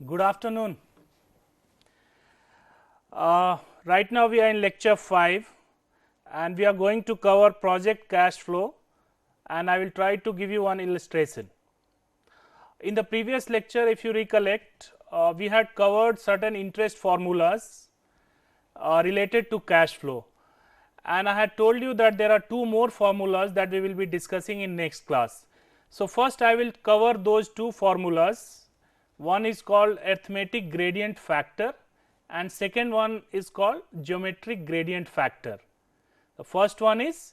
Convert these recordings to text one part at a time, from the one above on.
Good afternoon. Right now we are in lecture 5 and we are going to cover project cash flow, and I will try to give you one illustration. In the previous lecture, if you recollect, we had covered certain interest formulas related to cash flow, and I had told you that there are two more formulas that we will be discussing in next class. So, first I will cover those two formulas. One is called arithmetic gradient factor and second one is called geometric gradient factor. The first one is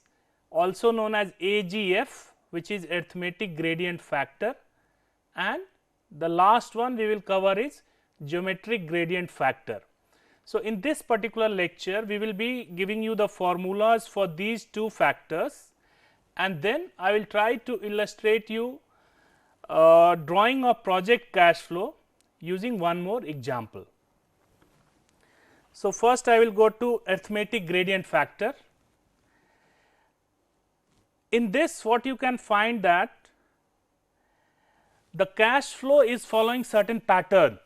also known as AGF, which is arithmetic gradient factor, and the last one we will cover is geometric gradient factor. So, in this particular lecture we will be giving you the formulas for these two factors, and then I will try to illustrate you drawing of project cash flow using one more example. So, first I will go to arithmetic gradient factor. In this, what you can find that the cash flow is following certain pattern,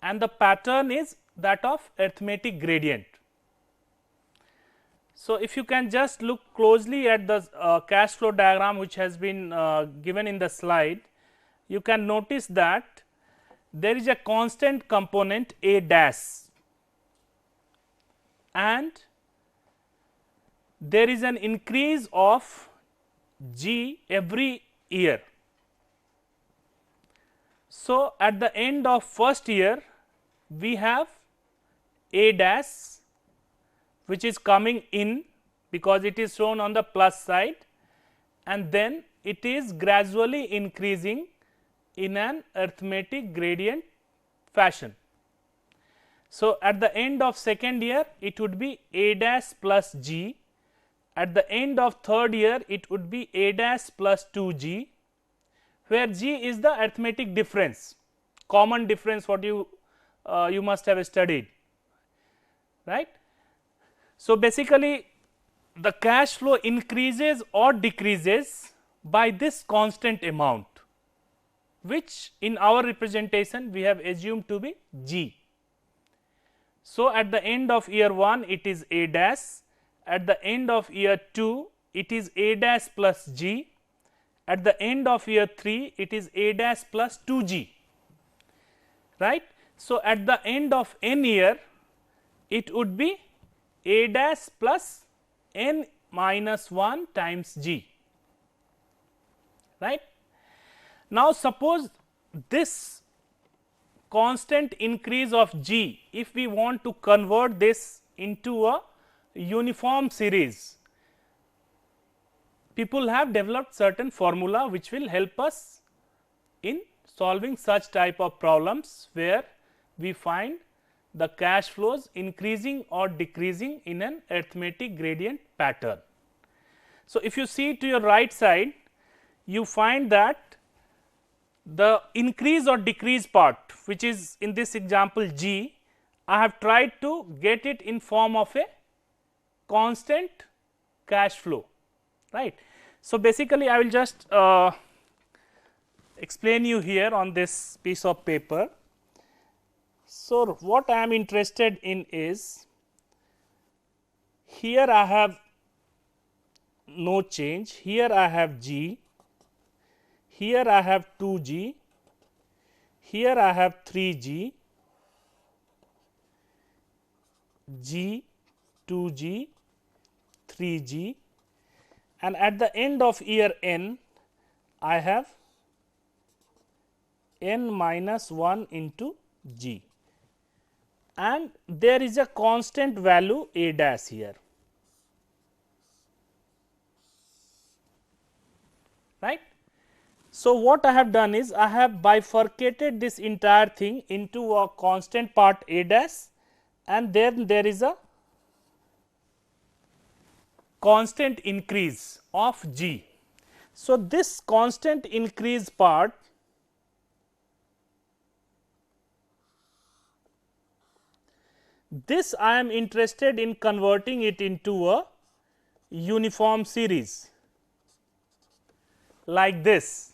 and the pattern is that of arithmetic gradient. So, if you can just look closely at the cash flow diagram which has been given in the slide, you can notice that there is a constant component A dash and there is an increase of G every year. So, at the end of first year we have A dash which is coming in because it is shown on the plus side, and then it is gradually increasing in an arithmetic gradient fashion. So, at the end of second year it would be A dash plus G, at the end of third year it would be A dash plus 2G, where G is the arithmetic difference, common difference what you must have studied, right. So, basically the cash flow increases or decreases by this constant amount, which in our representation we have assumed to be G. So, at the end of year 1 it is A dash, at the end of year 2 it is A dash plus G, at the end of year 3 it is A dash plus 2G, right. So, at the end of n year it would be A dash plus n minus 1 times G, right. Now, suppose this constant increase of G, if we want to convert this into a uniform series, people have developed certain formula which will help us in solving such type of problems where we find the cash flows increasing or decreasing in an arithmetic gradient pattern. So, if you see to your right side, you find that the increase or decrease part, which is in this example G, I have tried to get it in form of a constant cash flow, right. So, basically I will just explain you here on this piece of paper. So, what I am interested in is, here I have no change, here I have G, here I have 2G, here I have 3G, G, 2G, 3G, and at the end of year n I have n minus 1 into G, and there is a constant value A dash here, right. So, what I have done is I have bifurcated this entire thing into a constant part A dash, and then there is a constant increase of G. So, this constant increase part this I am interested in converting it into a uniform series like this.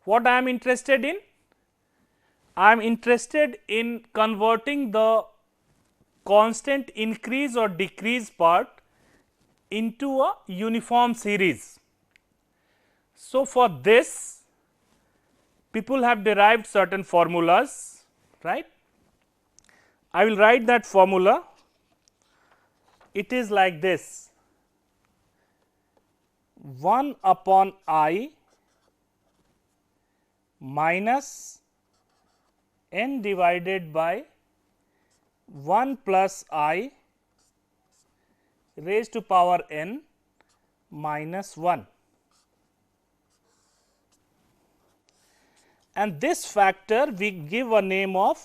what I am interested in? I am interested in converting the constant increase or decrease part into a uniform series. So, for this people have derived certain formulas, right. I will write that formula. It is like this: 1 upon I minus n divided by 1 plus I raised to power n minus 1. And this factor we give a name of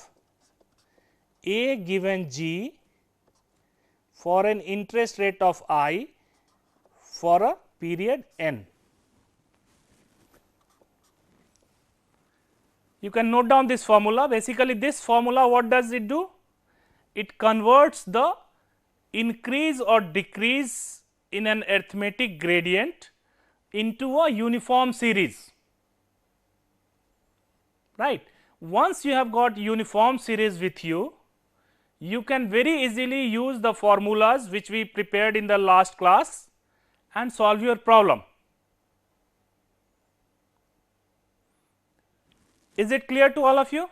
A given G for an interest rate of I for a period n. You can note down this formula. Basically, this formula, what does it do? It converts the increase or decrease in an arithmetic gradient into a uniform series, right. Once you have got uniform series with you, you can very easily use the formulas which we prepared in the last class and solve your problem. Is it clear to all of you?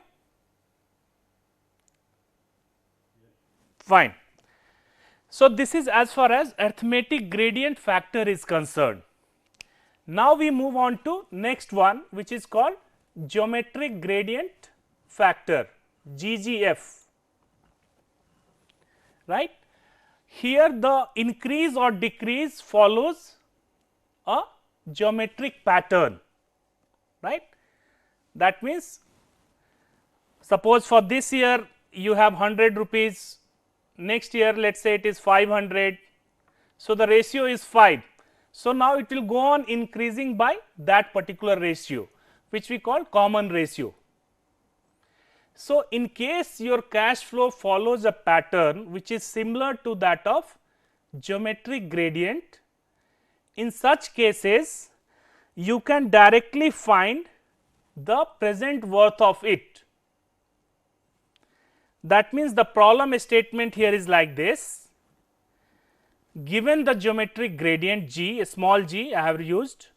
Fine. So, this is as far as arithmetic gradient factor is concerned. Now, we move on to next one, which is called geometric gradient factor, GGF, right. Here the increase or decrease follows a geometric pattern, right. That means, suppose for this year you have 100 rupees, next year let us say it is 500. So, the ratio is 5. So, now it will go on increasing by that particular ratio, which we call common ratio. So, in case your cash flow follows a pattern which is similar to that of geometric gradient, in such cases you can directly find the present worth of it. That means, the problem statement here is like this: given the geometric gradient g, a small g I have used,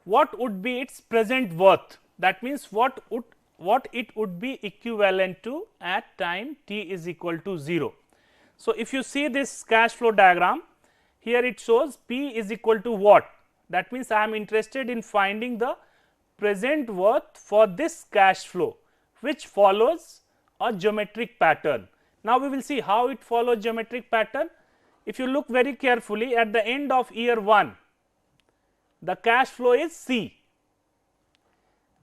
what would be its present worth? That means, what it would be equivalent to at time t is equal to 0. So, if you see this cash flow diagram, here it shows P is equal to what? That means, I am interested in finding the present worth for this cash flow, which follows a geometric pattern. Now, we will see how it follows geometric pattern. If you look very carefully, at the end of year 1, the cash flow is C.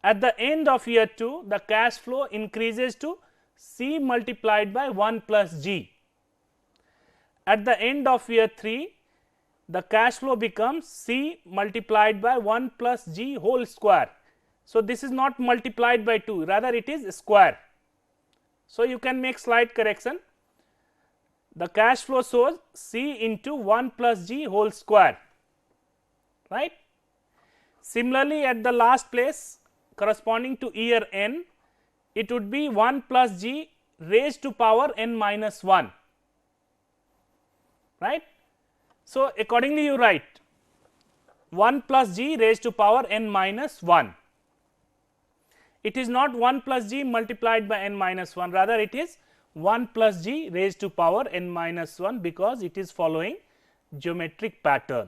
At the end of year 2, the cash flow increases to C multiplied by 1 plus G. At the end of year 3, the cash flow becomes C multiplied by 1 plus G whole square. So, this is not multiplied by 2, rather it is square. So, you can make slight correction. The cash flow shows C into 1 plus G whole square, right. Similarly, at the last place corresponding to year n, it would be 1 plus G raised to power n minus 1, right. So, accordingly you write 1 plus G raised to power n minus 1. It is not 1 plus G multiplied by n minus 1, rather it is 1 plus G raised to power n minus 1, because it is following geometric pattern.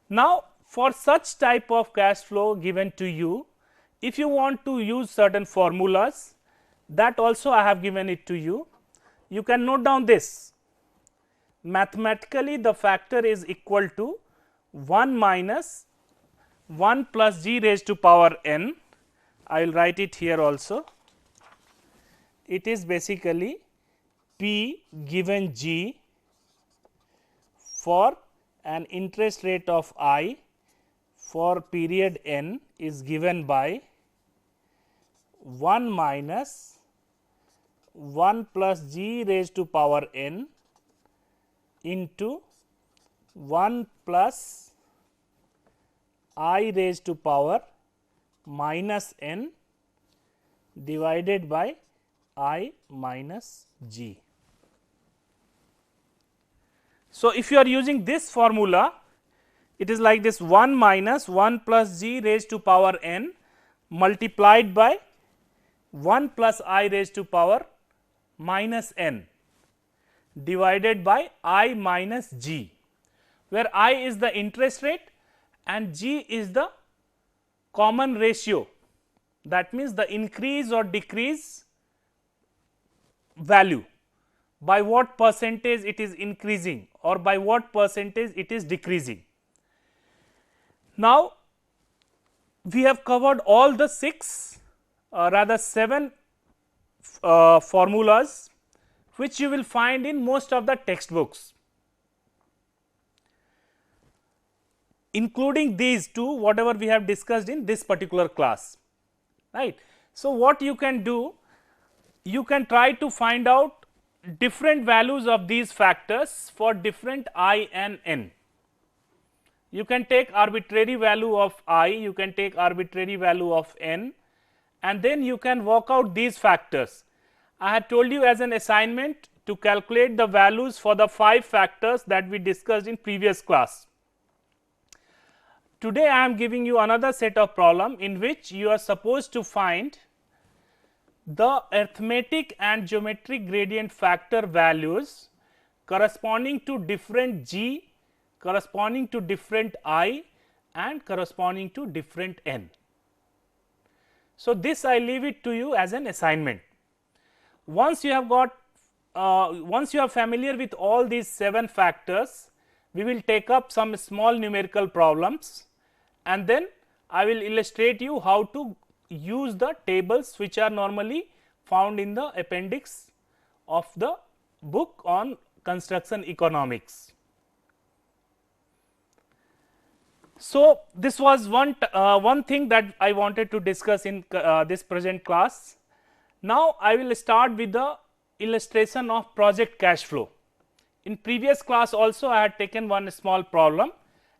Now, for such type of cash flow given to you, if you want to use certain formulas, that also I have given it to you. You can note down this: mathematically the factor is equal to 1 minus 1 plus G raised to power n. I will write it here also. It is basically P given G for an interest rate of I for period n is given by 1 minus 1 plus G raised to power n into 1 plus I raised to power minus n divided by I minus g. So, if you are using this formula, it is like this 1 minus 1 plus g raised to power n multiplied by 1 plus I raised to power minus n divided by I minus g, where I is the interest rate and g is the common ratio. That means, the increase or decrease value, by what percentage it is increasing or by what percentage it is decreasing. Now, we have covered all the 7 formulas which you will find in most of the textbooks, including these two, whatever we have discussed in this particular class, right. So, what you can do, you can try to find out different values of these factors for different I and n. You can take arbitrary value of I, you can take arbitrary value of n, and then you can work out these factors. I had told you as an assignment to calculate the values for the 5 factors that we discussed in previous class. Today I am giving you another set of problem in which you are supposed to find the arithmetic and geometric gradient factor values corresponding to different g, corresponding to different I and corresponding to different n. So, this I leave it to you as an assignment. Once you have got once you are familiar with all these 7 factors, we will take up some small numerical problems and then I will illustrate you how to use the tables which are normally found in the appendix of the book on construction economics. So, this was one thing that I wanted to discuss in this present class. Now, I will start with the illustration of project cash flow. In previous class also I had taken one small problem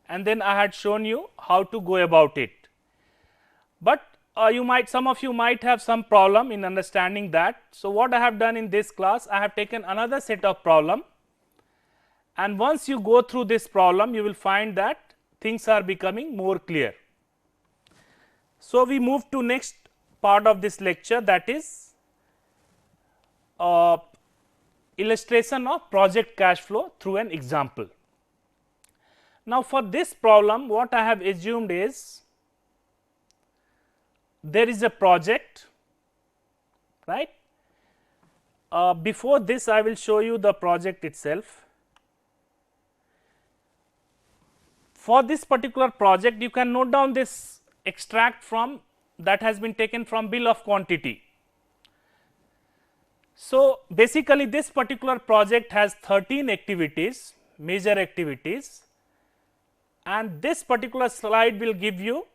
and then I had shown you how to go about it. But some of you might have some problem in understanding that. So, what I have done in this class, I have taken another set of problem, and once you go through this problem you will find that things are becoming more clear. So, we move to next part of this lecture, that is illustration of project cash flow through an example. Now, for this problem what I have assumed is there is a project, right. Before this I will show you the project itself. For this particular project you can note down this extract from that has been taken from bill of quantity. So, basically this particular project has 13 activities, major activities, and this particular slide will give you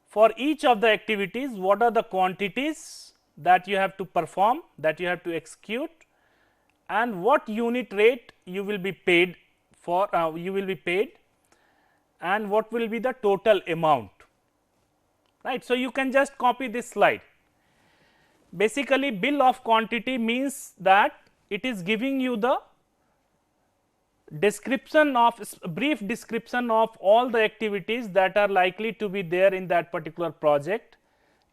for each of the activities what are the quantities that you have to perform, that you have to execute, and what unit rate you will be paid for, and what will be the total amount, right. So, you can just copy this slide. Basically bill of quantity means that it is giving you the description of brief description of all the activities that are likely to be there in that particular project.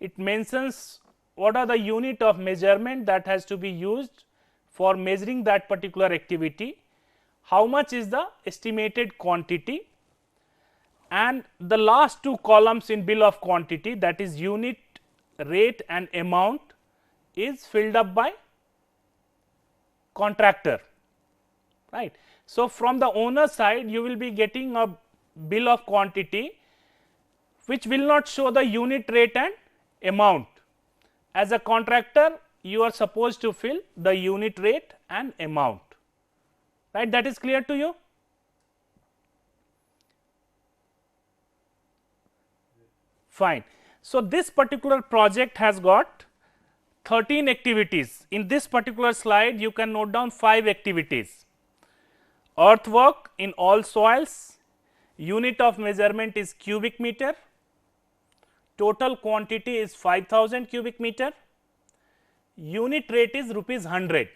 It mentions what are the unit of measurement that has to be used for measuring that particular activity, how much is the estimated quantity, and the last 2 columns in bill of quantity, that is unit rate and amount, is filled up by contractor, right. So, from the owner side you will be getting a bill of quantity which will not show the unit rate and amount. As a contractor you are supposed to fill the unit rate and amount, right. That is clear to you? Fine. So, this particular project has got 13 activities. In this particular slide you can note down 5 activities: earthwork in all soils, unit of measurement is cubic meter, total quantity is 5000 cubic meter, unit rate is rupees 100.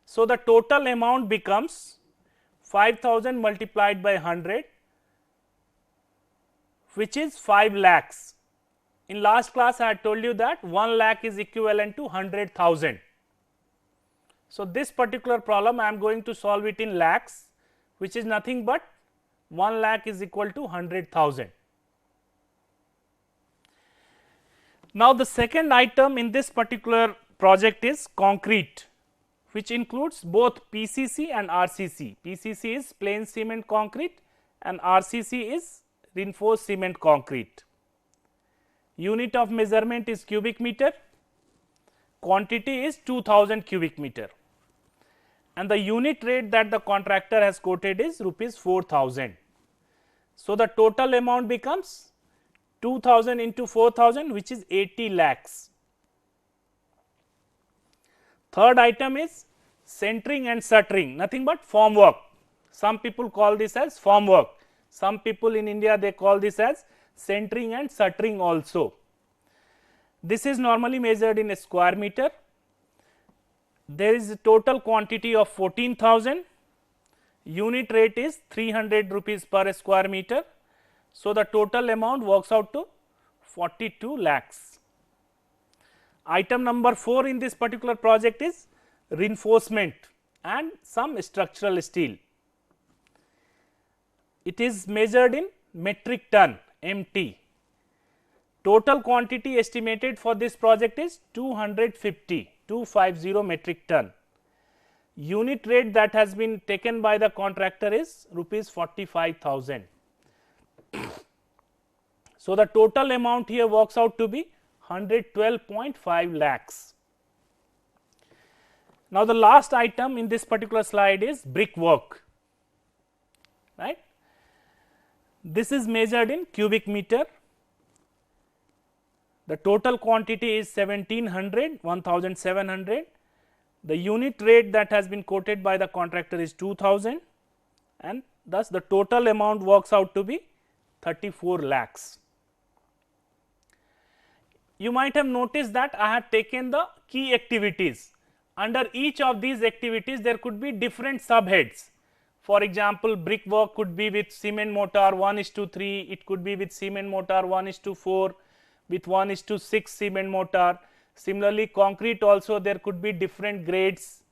So, the total amount becomes 5000 multiplied by 100, which is 5 lakhs. In last class I had told you that 1 lakh is equivalent to 100,000. So, this particular problem I am going to solve it in lakhs, which is nothing but 1 lakh is equal to 100,000. Now, the second item in this particular project is concrete, which includes both PCC and RCC. PCC is plain cement concrete and RCC is reinforced cement concrete. Unit of measurement is cubic meter, quantity is 2000 cubic meter, and the unit rate that the contractor has quoted is rupees 4000. So, the total amount becomes 2000 into 4000, which is 80 lakhs. Third item is centering and shuttering, nothing but formwork. Some people call this as formwork. Some people in India they call this as centering and shuttering also. This is normally measured in a square meter. There is a total quantity of 14,000. Unit rate is 300 rupees per square meter. So, the total amount works out to 42 lakhs. Item number 4 in this particular project is reinforcement and some structural steel. It is measured in metric ton, MT. Total quantity estimated for this project is 250 metric ton. Unit rate that has been taken by the contractor is rupees 45,000. So, the total amount here works out to be 112.5 lakhs. Now, the last item in this particular slide is brickwork, right. This is measured in cubic meter. The total quantity is 1700. The unit rate that has been quoted by the contractor is 2000, and thus the total amount works out to be 34 lakhs. You might have noticed that I have taken the key activities. Under each of these activities there could be different subheads. For example, brickwork could be with cement mortar 1:3, it could be with cement mortar 1:4, with 1:6 cement mortar. Similarly, concrete also there could be different grades.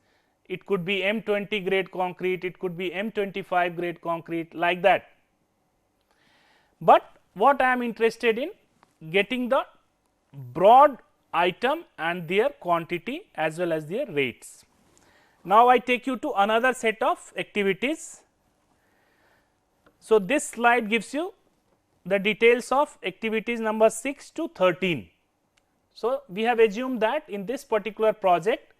It could be M20 grade concrete, it could be M25 grade concrete, like that. But what I am interested in, getting the broad item and their quantity as well as their rates. Now, I take you to another set of activities. So, this slide gives you the details of activities number 6 to 13. So, we have assumed that in this particular project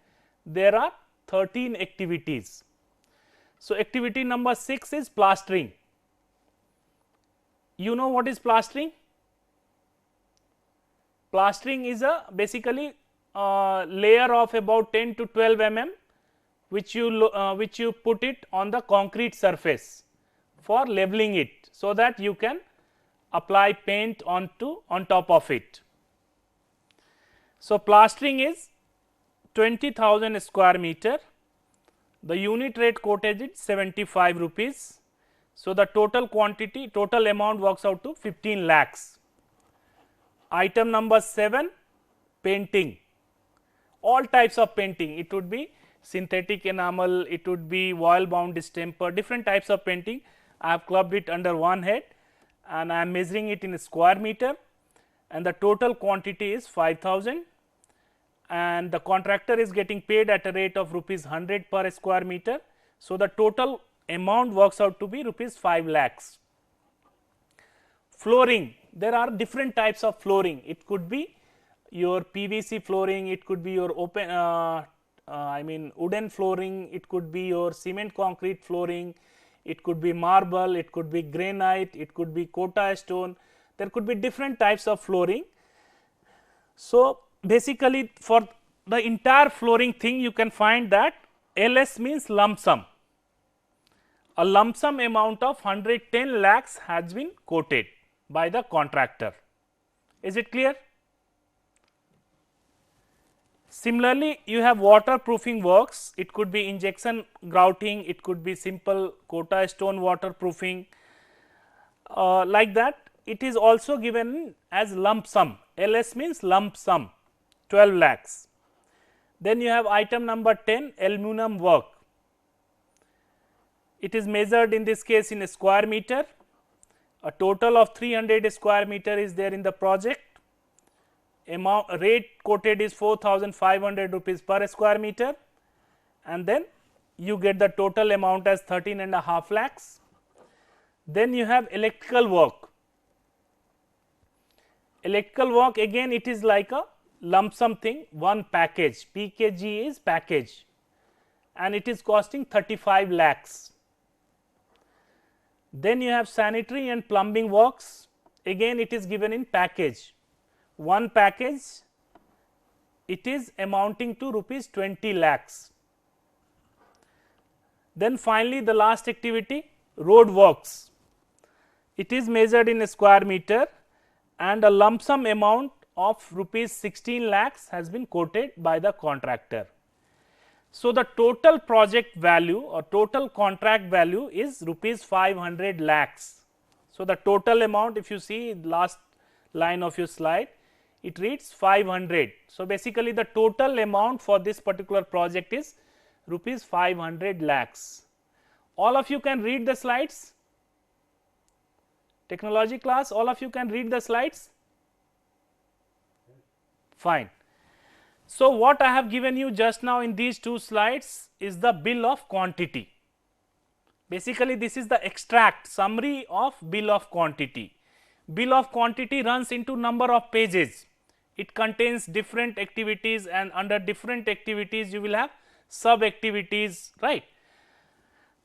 there are 13 activities. So, activity number 6 is plastering. You know what is plastering? Plastering is a basically layer of about 10 to 12 mm which you put it on the concrete surface for leveling it, so that you can apply paint on top of it. So, plastering is 20,000 square meter. The unit rate quoted is 75 rupees. So, the total quantity, total amount works out to 15 lakhs. Item number 7, painting. All types of painting, it would be synthetic enamel, it would be oil bound distemper, different types of painting. I have clubbed it under one head and I am measuring it in square meter, and the total quantity is 5,000, and the contractor is getting paid at a rate of rupees 100 per square meter. So, the total amount works out to be rupees 5 lakhs. Flooring, there are different types of flooring. It could be your PVC flooring, it could be your open wooden flooring, it could be your cement concrete flooring, it could be marble, it could be granite, it could be Kota stone. There could be different types of flooring. So, basically for the entire flooring thing you can find that LS means lump sum. A lump sum amount of 110 lakhs has been quoted. by the contractor. Is it clear? Similarly, you have waterproofing works. It could be injection grouting, it could be simple Kota stone waterproofing. Like that, it is also given as lump sum. LS means lump sum, 12 lakhs. Then you have item number 10, aluminum work. It is measured in this case in a square meter. A total of 300 square meter is there in the project. Amount rate quoted is 4,500 rupees per square meter, and then you get the total amount as 13.5 lakhs. Then you have electrical work. Electrical work, again it is like a lump sum thing, one package, PKG is package, and it is costing 35 lakhs. Then you have sanitary and plumbing works, again it is given in package, one package, it is amounting to rupees 20 lakhs. Then finally, the last activity, road works. It is measured in a square meter, and a lump sum amount of rupees 16 lakhs has been quoted by the contractor. So, the total project value or total contract value is rupees 500 lakhs. So, the total amount, if you see last line of your slide, it reads 500. So, basically the total amount for this particular project is rupees 500 lakhs. All of you can read the slides? Technology class, all of you can read the slides? Fine. So, what I have given you just now in these two slides is the bill of quantity. Basically, this is the extract summary of bill of quantity. Bill of quantity runs into number of pages. It contains different activities, and under different activities you will have sub activities, right.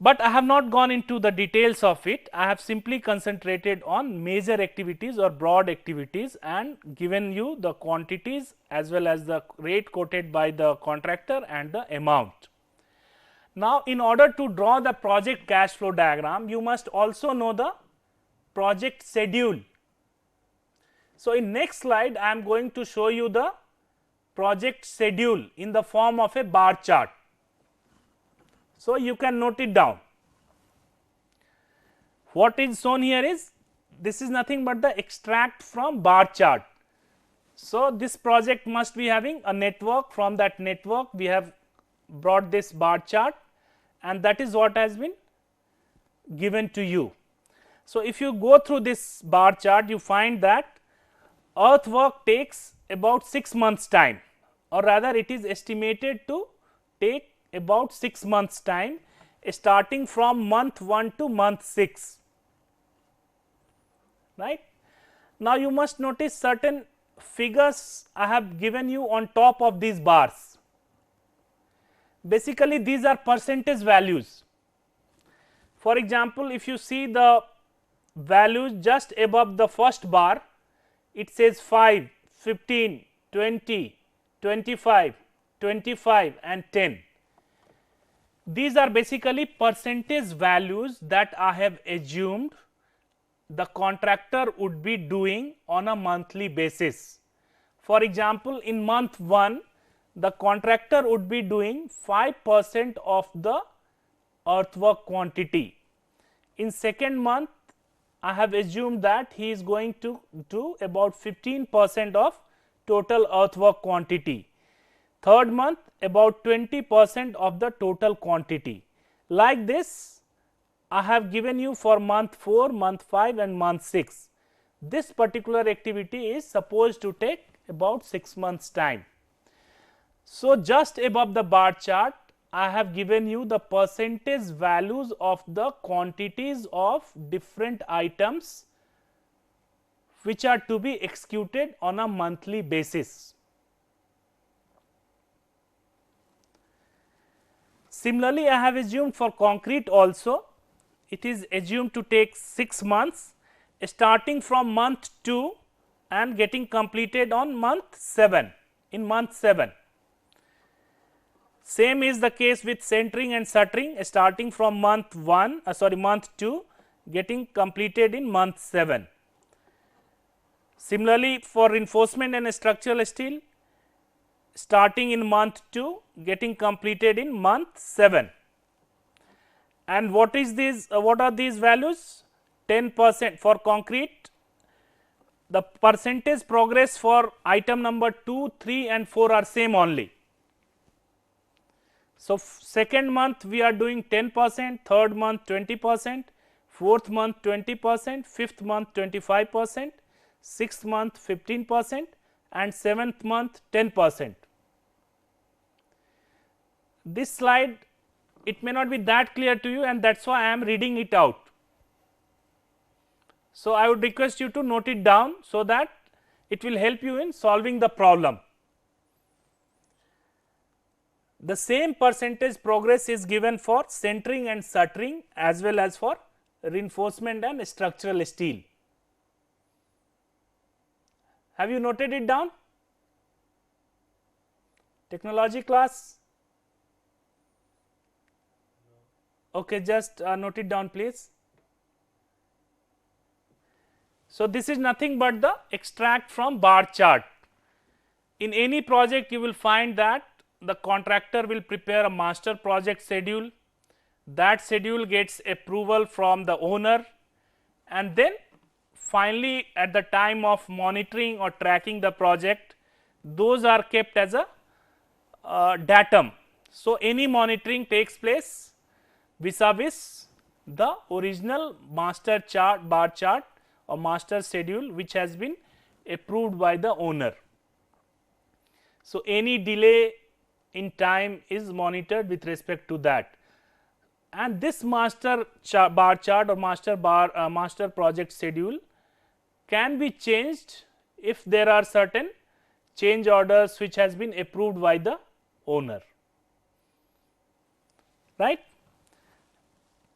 But I have not gone into the details of it. I have simply concentrated on major activities or broad activities and given you the quantities as well as the rate quoted by the contractor and the amount. Now, in order to draw the project cash flow diagram, you must also know the project schedule. So, in next slide I am going to show you the project schedule in the form of a bar chart. So, you can note it down. What is shown here is, this is nothing but the extract from bar chart. So, this project must be having a network. From that network we have brought this bar chart, and that is what has been given to you. So, if you go through this bar chart, you find that earthwork takes about 6 months time, or rather it is estimated to take about 6 months time, starting from month 1 to month 6, right. Now, you must notice certain figures I have given you on top of these bars. Basically, these are percentage values. For example, if you see the values just above the first bar, it says 5, 15, 20, 25, 25 and 10. These are basically percentage values that I have assumed the contractor would be doing on a monthly basis. For example, in month 1, the contractor would be doing 5% of the earthwork quantity. In second month, I have assumed that he is going to do about 15% of total earthwork quantity. Third month, about 20% of the total quantity. Like this, I have given you for month 4, month 5 and month 6. This particular activity is supposed to take about 6 months time. So, just above the bar chart, I have given you the percentage values of the quantities of different items which are to be executed on a monthly basis. Similarly, I have assumed for concrete also, it is assumed to take 6 months, starting from month 2 and getting completed on month 7, in month 7. Same is the case with centering and shuttering, starting from month 2 getting completed in month 7. Similarly, for reinforcement and structural steel, starting in month 2, getting completed in month 7. And what is this? What are these values? 10% for concrete. The percentage progress for item number 2, 3 and 4 are same only. So, second month we are doing 10%, third month 20%, fourth month 20%, fifth month 25%, sixth month 15% and seventh month 10%. This slide, it may not be that clear to you, and that is why I am reading it out. So, I would request you to note it down, so that it will help you in solving the problem. The same percentage progress is given for centering and shuttering as well as for reinforcement and structural steel. Have you noted it down? Technology class? Okay, just note it down please. So, this is nothing but the extract from bar chart. In any project you will find that the contractor will prepare a master project schedule, that schedule gets approval from the owner, and then finally at the time of monitoring or tracking the project, those are kept as a datum. So, any monitoring takes place vis-a-vis the original master chart, bar chart or master schedule, which has been approved by the owner. So, any delay in time is monitored with respect to that, and this master bar chart or master project schedule can be changed if there are certain change orders which has been approved by the owner, right.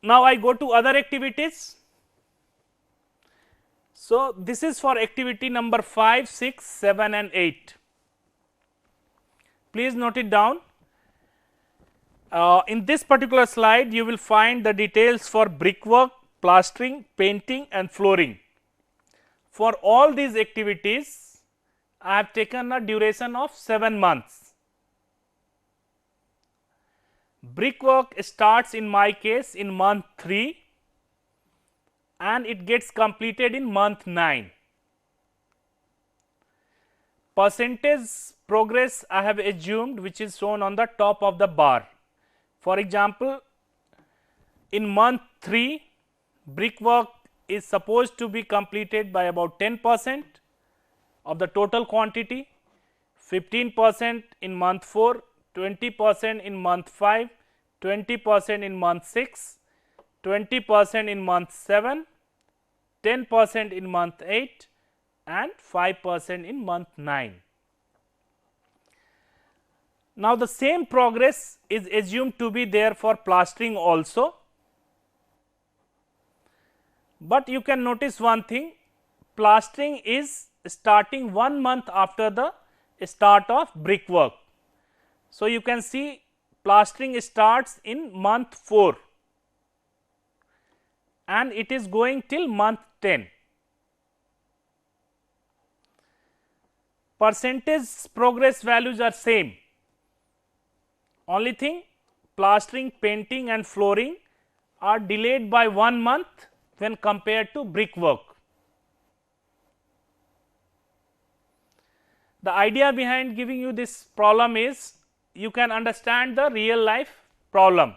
Now, I go to other activities. So, this is for activity number 5, 6, 7 and 8. Please note it down. In this particular slide, you will find the details for brickwork, plastering, painting and flooring. For all these activities, I have taken a duration of 7 months. Brickwork starts in my case in month 3 and it gets completed in month 9. Percentage progress I have assumed, which is shown on the top of the bar. For example, in month 3, brickwork is supposed to be completed by about 10% of the total quantity, 15% in month 4, 20% in month 5, 20% in month 6, 20% in month 7, 10% in month 8 and 5% in month 9. Now, the same progress is assumed to be there for plastering also, but you can notice one thing, plastering is starting 1 month after the start of brickwork. So, you can see plastering starts in month 4 and it is going till month 10. Percentage progress values are same, only thing plastering, painting and flooring are delayed by 1 month when compared to brickwork. The idea behind giving you this problem is you can understand the real life problem.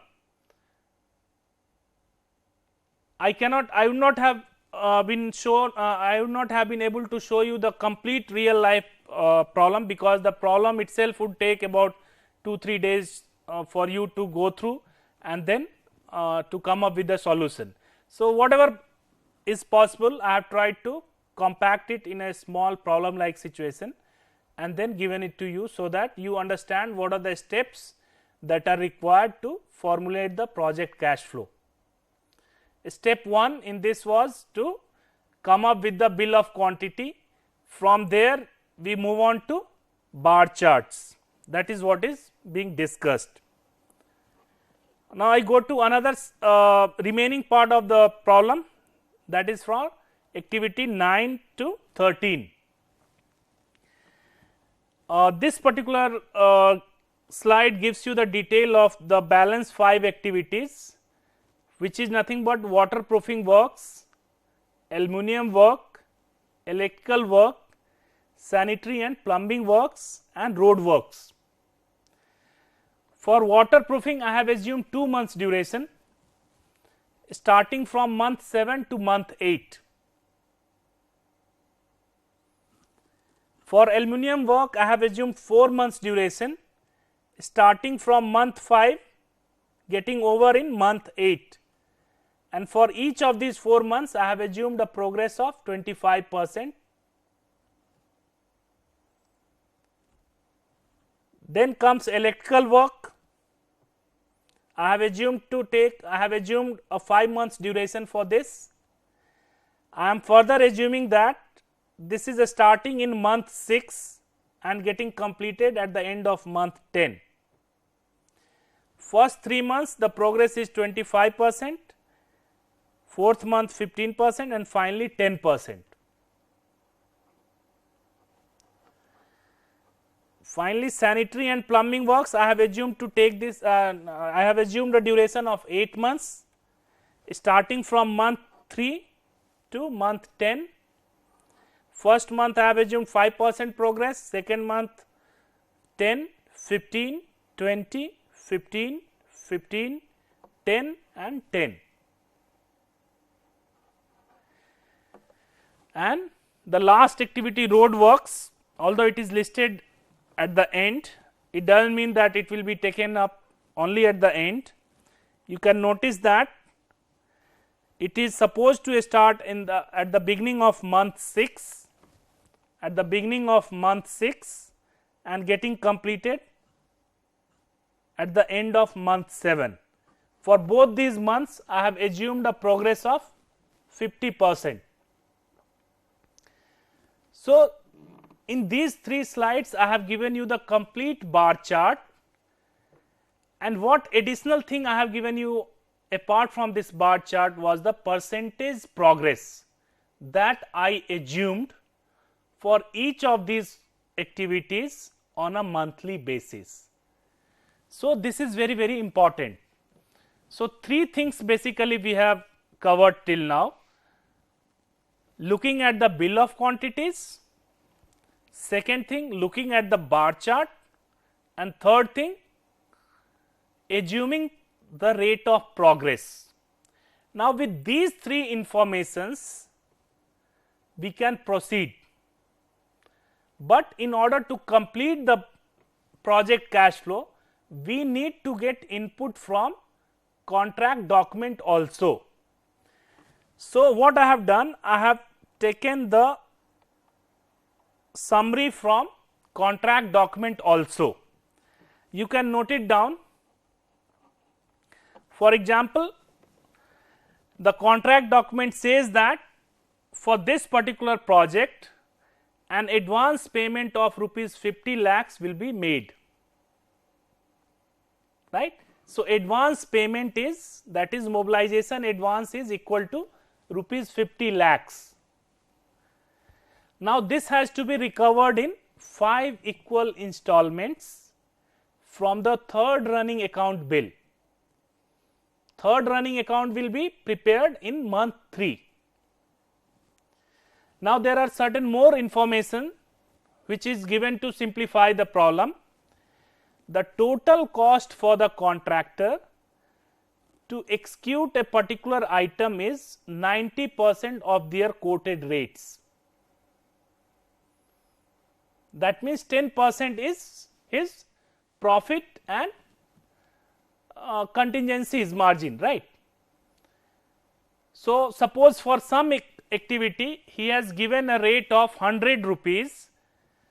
I would not have been able to show you the complete real life problem, because the problem itself would take about 2-3 days for you to go through and then to come up with the solution. So, whatever is possible, I have tried to compact it in a small problem like situation and then given it to you, so that you understand what are the steps that are required to formulate the project cash flow. Step 1 in this was to come up with the bill of quantity. From there we move on to bar charts. That is what is being discussed. Now, I go to another remaining part of the problem, that is from activity 9 to 13. This particular slide gives you the detail of the balance 5 activities, which is nothing but waterproofing works, aluminum work, electrical work, sanitary and plumbing works, and road works. For waterproofing, I have assumed 2 months duration, starting from month 7 to month 8. For aluminum work, I have assumed 4 months duration, starting from month 5, getting over in month 8. And for each of these 4 months, I have assumed a progress of 25%. Then comes electrical work. I have assumed a 5 months duration for this. I am further assuming that this is a starting in month 6 and getting completed at the end of month 10. First 3 months the progress is 25%, 4th month 15%, and finally 10%. Finally, sanitary and plumbing works, I have assumed to take this, I have assumed a duration of 8 months, starting from month 3 to month 10. First month I have assumed 5% progress, second month 10, 15, 20, 15, 15, 10 and 10. And the last activity, road works, although it is listed at the end, it does not mean that it will be taken up only at the end. You can notice that it is supposed to start at the beginning of month 6, and getting completed at the end of month 7. For both these months, I have assumed a progress of 50%. So, in these 3 slides, I have given you the complete bar chart, and what additional thing I have given you apart from this bar chart was the percentage progress that I assumed for each of these activities on a monthly basis. So, this is very, very important. So, 3 things basically we have covered till now: looking at the bill of quantities, second thing looking at the bar chart, and third thing assuming the rate of progress. Now, with these 3 informations we can proceed, but in order to complete the project cash flow we need to get input from contract document also. So, what I have done, I have taken the summary from contract document also. You can note it down. For example, the contract document says that for this particular project an advance payment of rupees 50 lakhs will be made, right. So, advance payment is, that is mobilization advance, is equal to rupees 50 lakhs. Now, this has to be recovered in 5 equal installments from the third running account bill. Third running account will be prepared in month 3. Now, there are certain more information which is given to simplify the problem. The total cost for the contractor to execute a particular item is 90% of their quoted rates. That means 10% is his profit and contingency is margin, right. So, suppose for some activity he has given a rate of 100 rupees.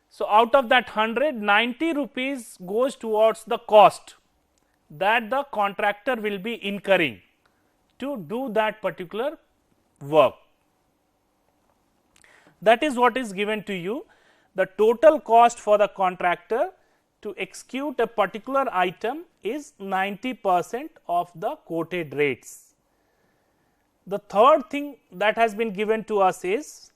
So, out of that 100, 90 rupees goes towards the cost that the contractor will be incurring to do that particular work. That is what is given to you. The total cost for the contractor to execute a particular item is 90% of the quoted rates. The third thing that has been given to us is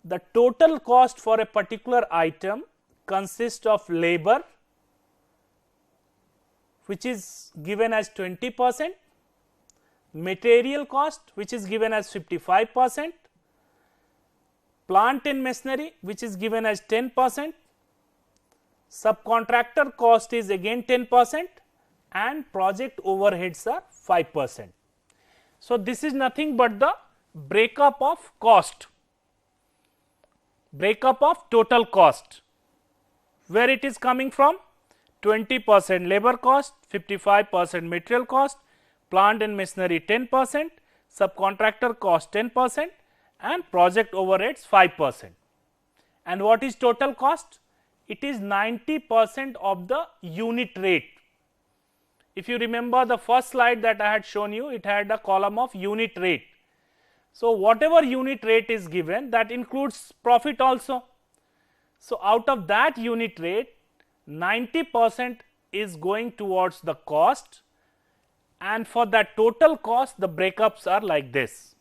the total cost for a particular item consists of labor, which is given as 20%, material cost, which is given as 55%, plant and machinery, which is given as 10%, subcontractor cost is again 10%, and project overheads are 5%. So, this is nothing but the breakup of cost, breakup of total cost, where it is coming from: 20% labor cost, 55% material cost, plant and machinery 10%, subcontractor cost 10%, and project overheads 5%. And what is total cost? It is 90% of the unit rate. If you remember the first slide that I had shown you, it had a column of unit rate. So, whatever unit rate is given, that includes profit also. So, out of that unit rate, 90% is going towards the cost, and for that total cost the breakups are like this: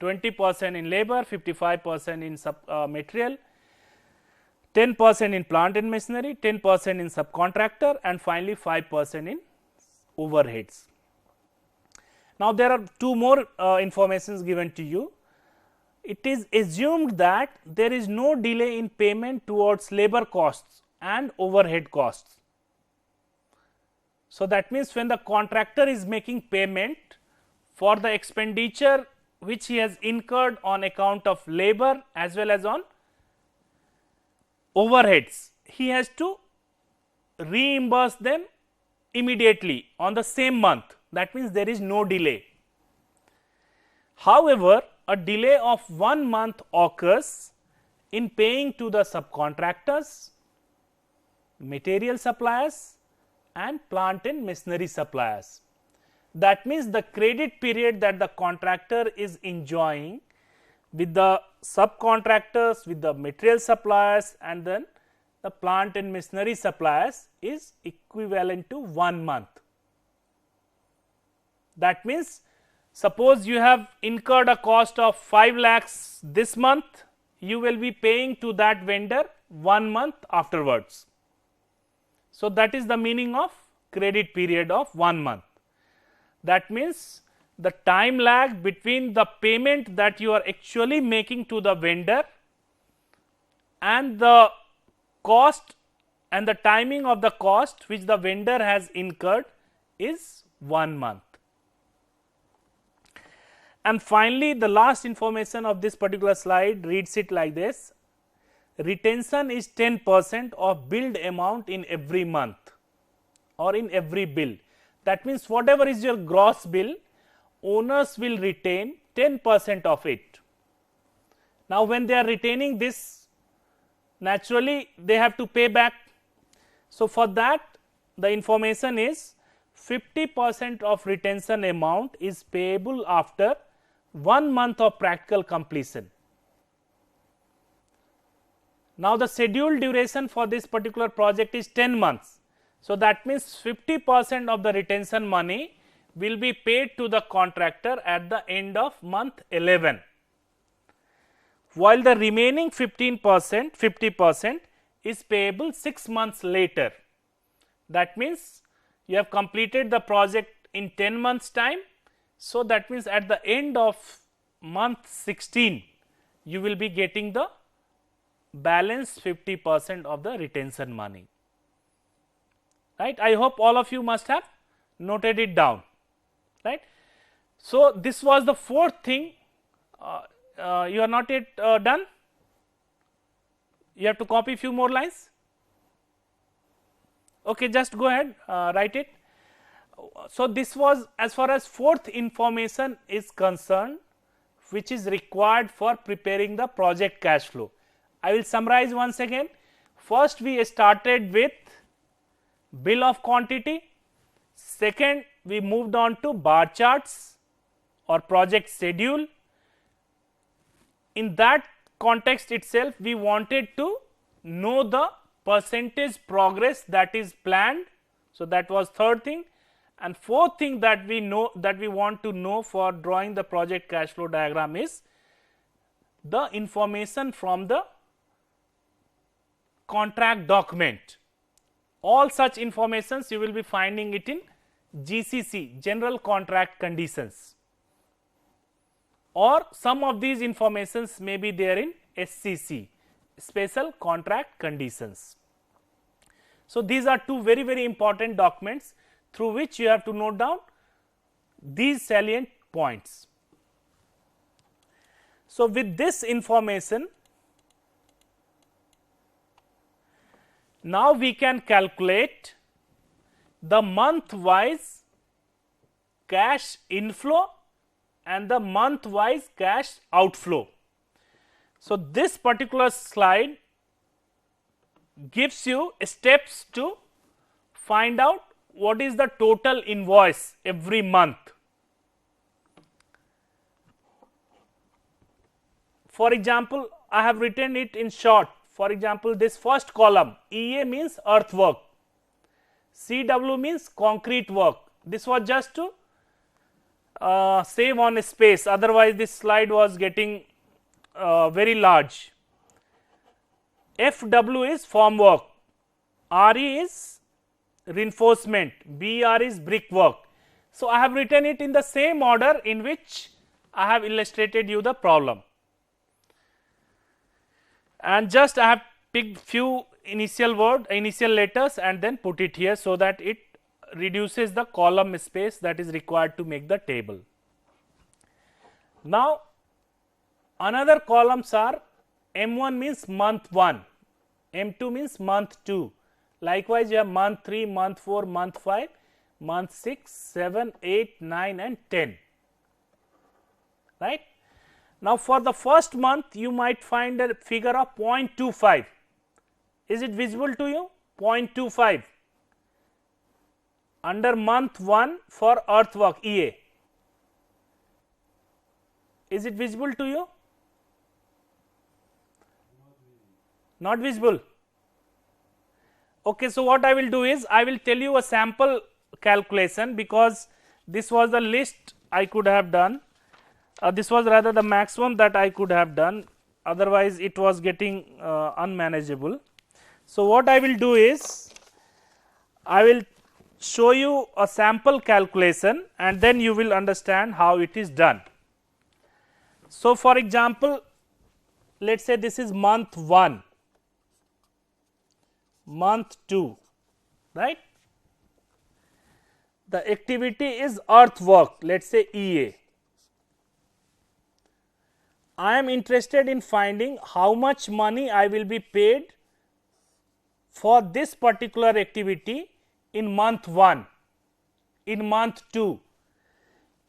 20% in labor, 55% in material, 10% in plant and machinery, 10% in subcontractor, and finally 5% in overheads. Now, there are two more informations given to you. It is assumed that there is no delay in payment towards labor costs and overhead costs. So, that means when the contractor is making payment for the expenditure which he has incurred on account of labor as well as on overheads, he has to reimburse them immediately on the same month. That means there is no delay. However, a delay of 1 month occurs in paying to the subcontractors, material suppliers, and plant and machinery suppliers. That means the credit period that the contractor is enjoying with the subcontractors, with the material suppliers, and then the plant and machinery suppliers is equivalent to 1 month. That means, suppose you have incurred a cost of 5 lakhs this month, you will be paying to that vendor 1 month afterwards. So, that is the meaning of credit period of 1 month. That means, the time lag between the payment that you are actually making to the vendor and the cost and the timing of the cost which the vendor has incurred is 1 month. And finally, the last information of this particular slide reads it like this: retention is 10% of billed amount in every month or in every bill. That means, whatever is your gross bill, owners will retain 10% of it. Now, when they are retaining this, naturally they have to pay back. So, for that the information is 50% of retention amount is payable after 1 month of practical completion. Now, the scheduled duration for this particular project is 10 months. So, that means 50% of the retention money will be paid to the contractor at the end of month 11, while the remaining 50% is payable 6 months later. That means, you have completed the project in 10 months time. So, that means at the end of month 16, you will be getting the balance 50% of the retention money, right. I hope all of you must have noted it down, right. So, this was the fourth thing. You are not yet done, you have to copy few more lines. Okay, just go ahead, write it. So, this was as far as fourth information is concerned, which is required for preparing the project cash flow. I will summarize once again. First, we started with bill of quantity. Second, we moved on to bar charts or project schedule. In that context itself, we wanted to know the percentage progress that is planned. So, that was third thing. And fourth thing that we want to know for drawing the project cash flow diagram is the information from the contract document. All such informations you will be finding it in GCC, general contract conditions, or some of these informations may be there in SCC, special contract conditions. So, these are two very important documents through which you have to note down these salient points. So, with this information, now we can calculate the month wise cash inflow and the month wise cash outflow. So, this particular slide gives you steps to find out what is the total invoice every month. For example, I have written it in short. For example, this first column EA means earthwork, CW means concrete work. This was just to save on space, otherwise this slide was getting very large. FW is formwork, RE is reinforcement, BR is brickwork. So, I have written it in the same order in which I have illustrated you the problem, and just I have picked few initial letters and then put it here, so that it reduces the column space that is required to make the table. Now, another columns are M1 means month 1, M2 means month 2, likewise you have month 3, month 4, month 5, month 6, 7, 8, 9 and 10, right. Now, for the first month you might find a figure of 0.25, is it visible to you? 0.25 under month 1 for earthwork EA, is it visible to you? Not visible. Okay, so what I will do is I will tell you a sample calculation, because this was the least I could have done. This was rather the maximum that I could have done, otherwise it was getting unmanageable. So, what I will do is I will show you a sample calculation and then you will understand how it is done. So, for example, let us say this is month 1, month 2, right. The activity is earthwork, let us say EA. I am interested in finding how much money I will be paid for this particular activity in month 1, in month 2.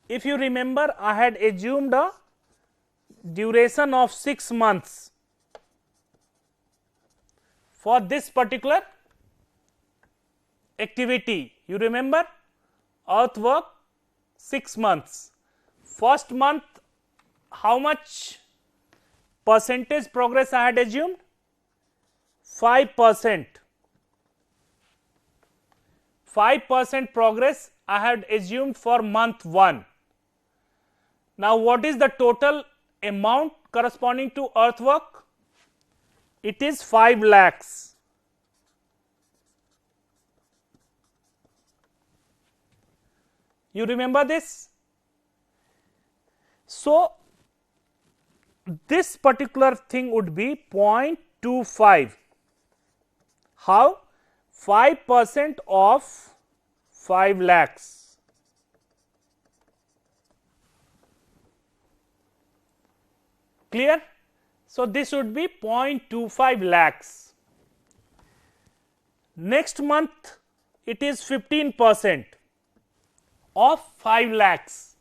If you remember, I had assumed a duration of 6 months for this particular activity. You remember, earthwork 6 months. First month, how much percentage progress I had assumed? 5%. 5% progress I had assumed for month 1. Now, what is the total amount corresponding to earthwork? It is 5 lakhs. You remember this? So, this particular thing would be 0.25. How? 5% of 5 lakhs. Clear? So, this would be 0.25 lakhs. Next month it is 15% of 5 lakhs.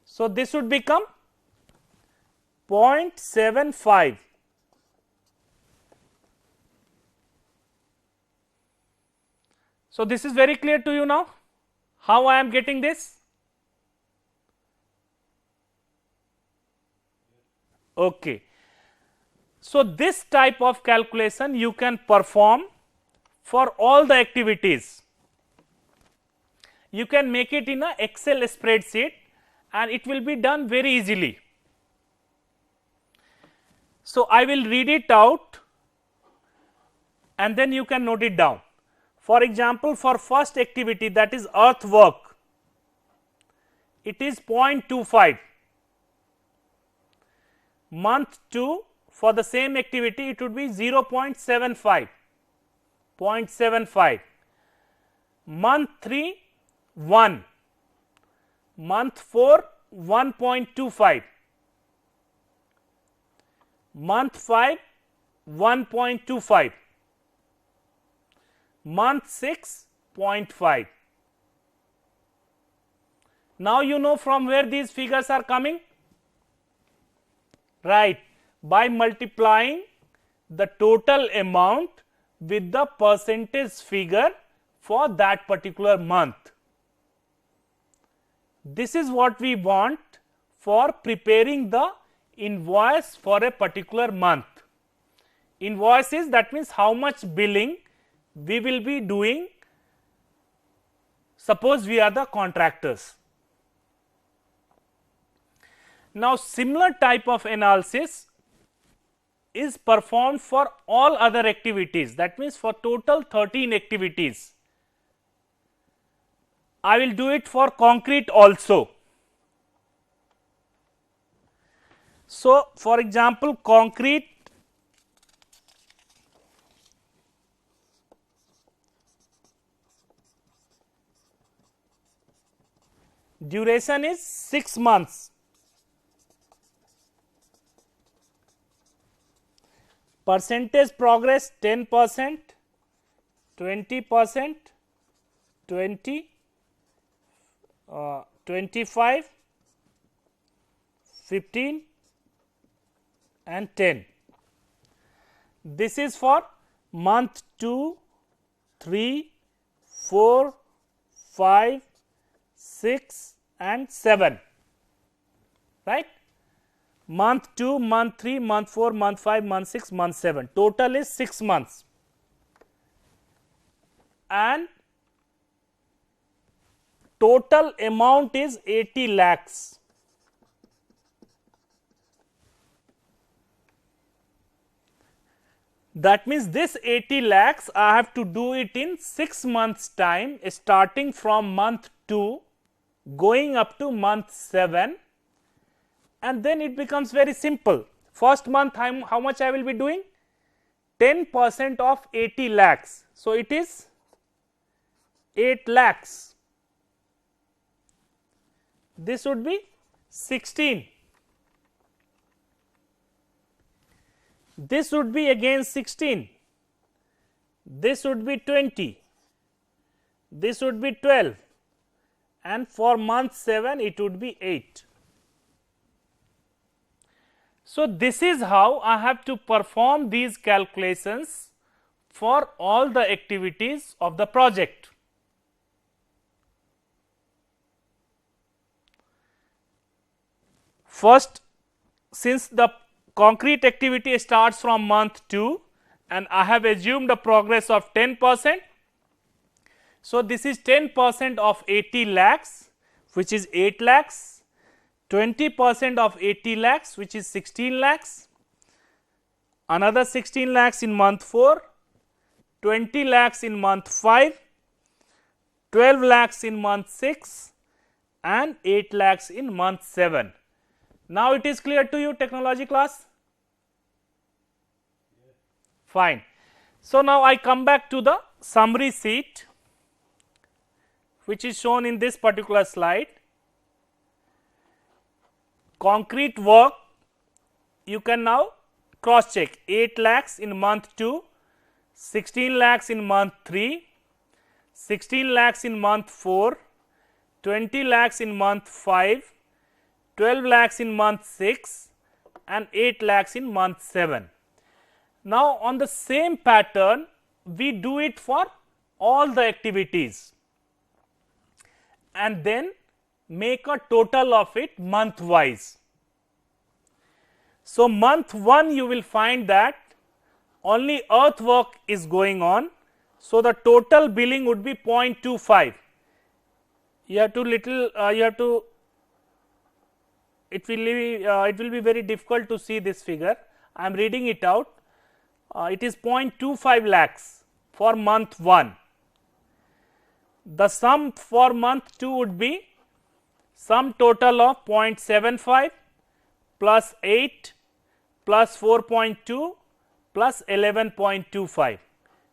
So, this would become 0.75. So, this is very clear to you now, how I am getting this? Okay. So, this type of calculation you can perform for all the activities. You can make it in a Excel spreadsheet and it will be done very easily. So, I will read it out and then you can note it down. For example, for first activity, that is earth work, it is 0.25. Month 2, for the same activity, it would be 0.75, 0.75. Month 3, 1. Month 4, 1.25. Month 5, 1.25. Month 6, 0.5. Now you know from where these figures are coming, right? By multiplying the total amount with the percentage figure for that particular month. This is what we want for preparing the invoice for a particular month. Invoices, that means how much billing we will be doing. Suppose we are the contractors. Now, similar type of analysis is performed for all other activities, that means for total 13 activities. I will do it for concrete also. So, for example, concrete, duration is 6 months. Percentage progress 10%, 20%, 20, 25, 15 and 10. This is for month 2, 3, 4, 5, 6 and 7, right? Month 2, month 3, month 4, month 5, month 6, month 7. Total is 6 months. And total amount is 80 lakhs. That means this 80 lakhs I have to do it in 6 months time, starting from month 2 going up to month 7, and then it becomes very simple. First month how much I will be doing? 10% of 80 lakhs. So, it is 8 lakhs. This would be 16. This would be again 16. This would be 20. This would be 12. And for month 7 it would be 8. So, this is how I have to perform these calculations for all the activities of the project. First, since the concrete activity starts from month 2 and I have assumed a progress of 10%. So, this is 10% of 80 lakhs, which is 8 lakhs. 20% of 80 lakhs, which is 16 lakhs, another 16 lakhs in month 4, 20 lakhs in month 5, 12 lakhs in month 6 and 8 lakhs in month 7. Now, it is clear to you, technology class? Fine. So, now I come back to the summary sheet, which is shown in this particular slide. Concrete work, you can now cross check 8 lakhs in month 2, 16 lakhs in month 3, 16 lakhs in month 4, 20 lakhs in month 5, 12 lakhs in month 6 and 8 lakhs in month 7. Now, on the same pattern we do it for all the activities and then make a total of it month wise. So, month 1 you will find that only earthwork is going on. So, the total billing would be 0.25. You have to it will be very difficult to see this figure. I am reading it out. it is 0.25 lakhs for month 1. The sum for month 2 would be sum total of 0.75 plus 8 plus 4.2 plus 11.25,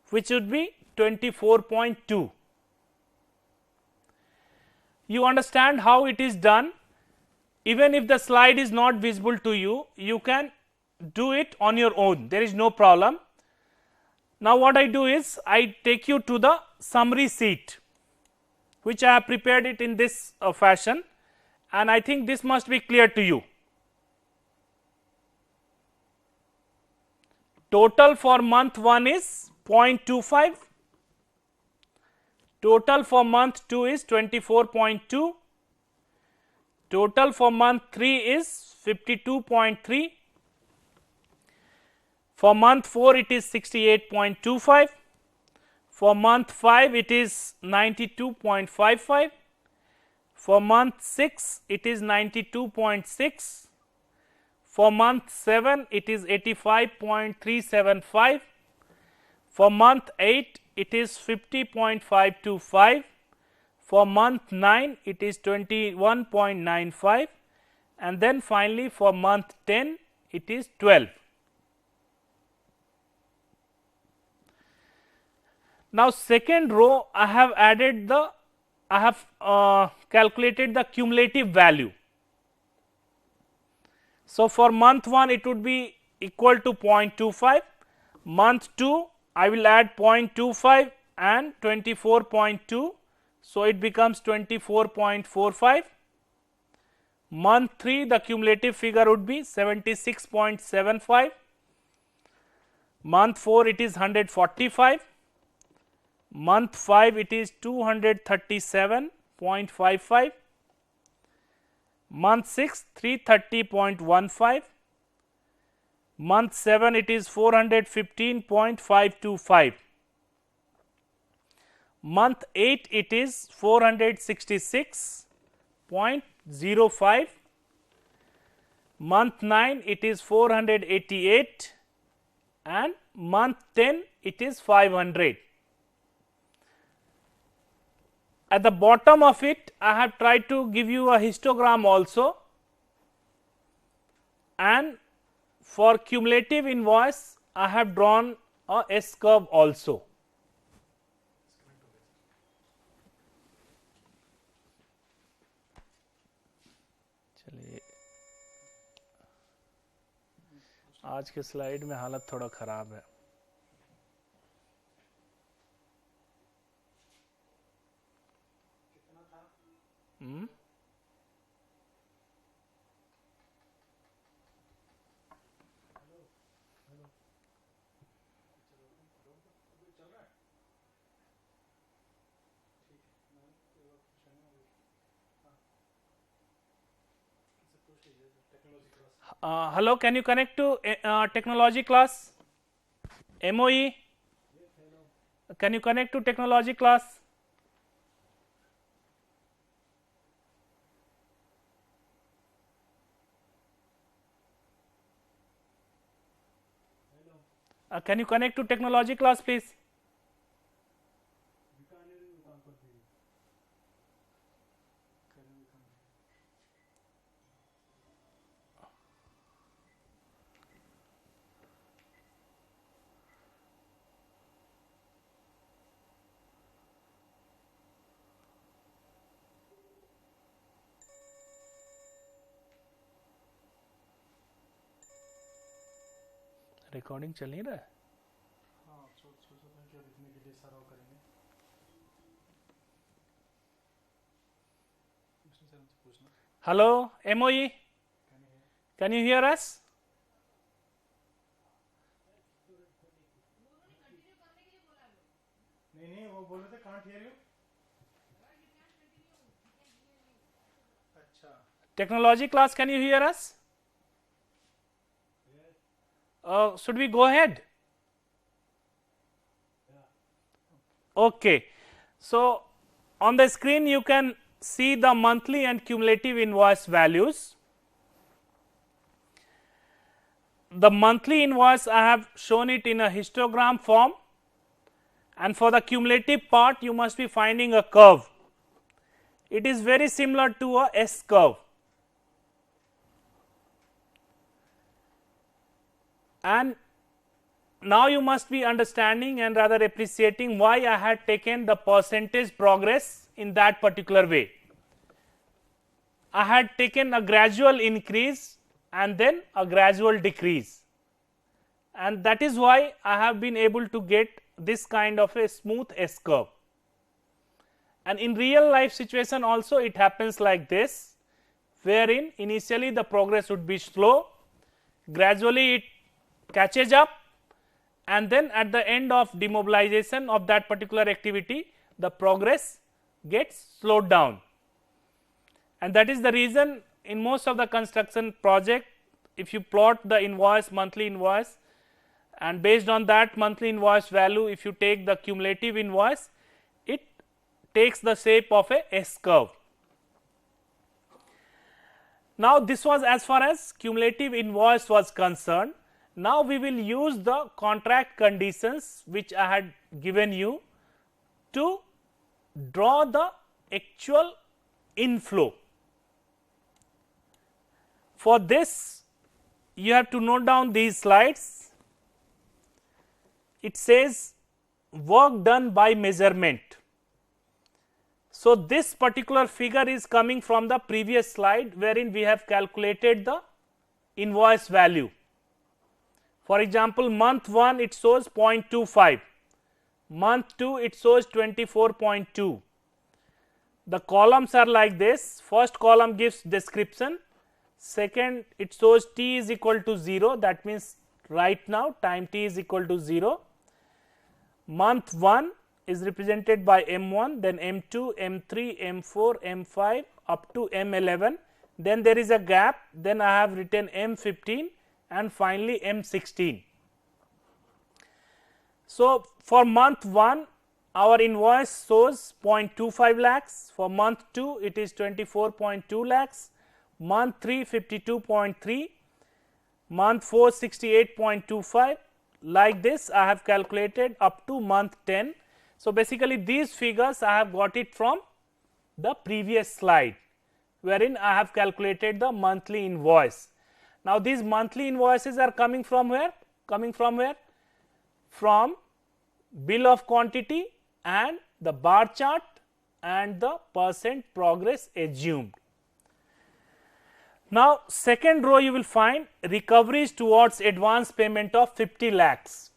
which would be 24.2. You understand how it is done? Even if the slide is not visible to you, you can do it on your own, there is no problem. Now what I do is, I take you to the summary sheet, which I have prepared it in this fashion, and I think this must be clear to you. Total for month 1 is 0.25, total for month 2 is 24.2, total for month 3 is 52.3, for month 4 it is 68.25, for month 5 it is 92.55, for month 6 it is 92.6, for month 7 it is 85.375, for month 8 it is 50.525, for month 9 it is 21.95, and then finally for month 10 it is 12. Now second row I have added the, I have calculated the cumulative value. So for month 1 it would be equal to 0.25, month 2 I will add 0.25 and 24.2, so it becomes 24.45. Month 3 the cumulative figure would be 76.75, month 4 it is 145, month 5 it is 237.55, month 6 330.15, month 7 it is 415.525, month 8 it is 466.05, month 9 it is 488, and month 10 it is 500. At the bottom of it I have tried to give you a histogram also, and for cumulative invoice I have drawn a S curve also. चलिए आज के slide में हालत थोड़ा ख़राब है. Hello, can you connect to technology class? MOE? Can you connect to technology class? Can you connect to technology class, please? Recording चल नहीं रहा है. Hello, MOE, can you hear us? नहीं वो बोल रहे थे can't hear you. अच्छा. Technology class, can you hear us? Should we go ahead? Okay. So on the screen you can see the monthly and cumulative invoice values. the monthly invoice I have shown it in a histogram form, and for the cumulative part you must be finding a curve. It is very similar to a S curve, and now you must be understanding and rather appreciating why I had taken the percentage progress in that particular way. I had taken a gradual increase and then a gradual decrease, and that is why I have been able to get this kind of a smooth S curve. And in real life situation also it happens like this, wherein initially the progress would be slow, gradually it catches up, and then at the end of demobilization of that particular activity the progress gets slowed down. And that is the reason in most of the construction project, if you plot the invoice, monthly invoice, and based on that monthly invoice value, if you take the cumulative invoice, it takes the shape of a S curve. Now this was as far as cumulative invoice was concerned. Now we will use the contract conditions which I had given you to draw the actual inflow. For this you have to note down these slides. It says work done by measurement. So this particular figure is coming from the previous slide, wherein we have calculated the invoice value. For example, month 1 it shows 0.25, month 2 it shows 24.2. The columns are like this. First column gives description, second it shows t is equal to 0, that means right now time t is equal to 0. Month 1 is represented by M1, then M2, M3, M4, M5 up to M11, then there is a gap, then I have written M15 and finally M16. So for month 1 our invoice shows 0.25 lakhs, for month 2 it is 24.2 lakhs, month 3 52.3, month 4 68.25. Like this I have calculated up to month 10. So basically these figures I have got it from the previous slide, wherein I have calculated the monthly invoice. Now these monthly invoices are coming from where? Coming from where? From bill of quantity and the bar chart and the percent progress assumed. Now second row you will find recoveries towards advance payment of 50 lakhs.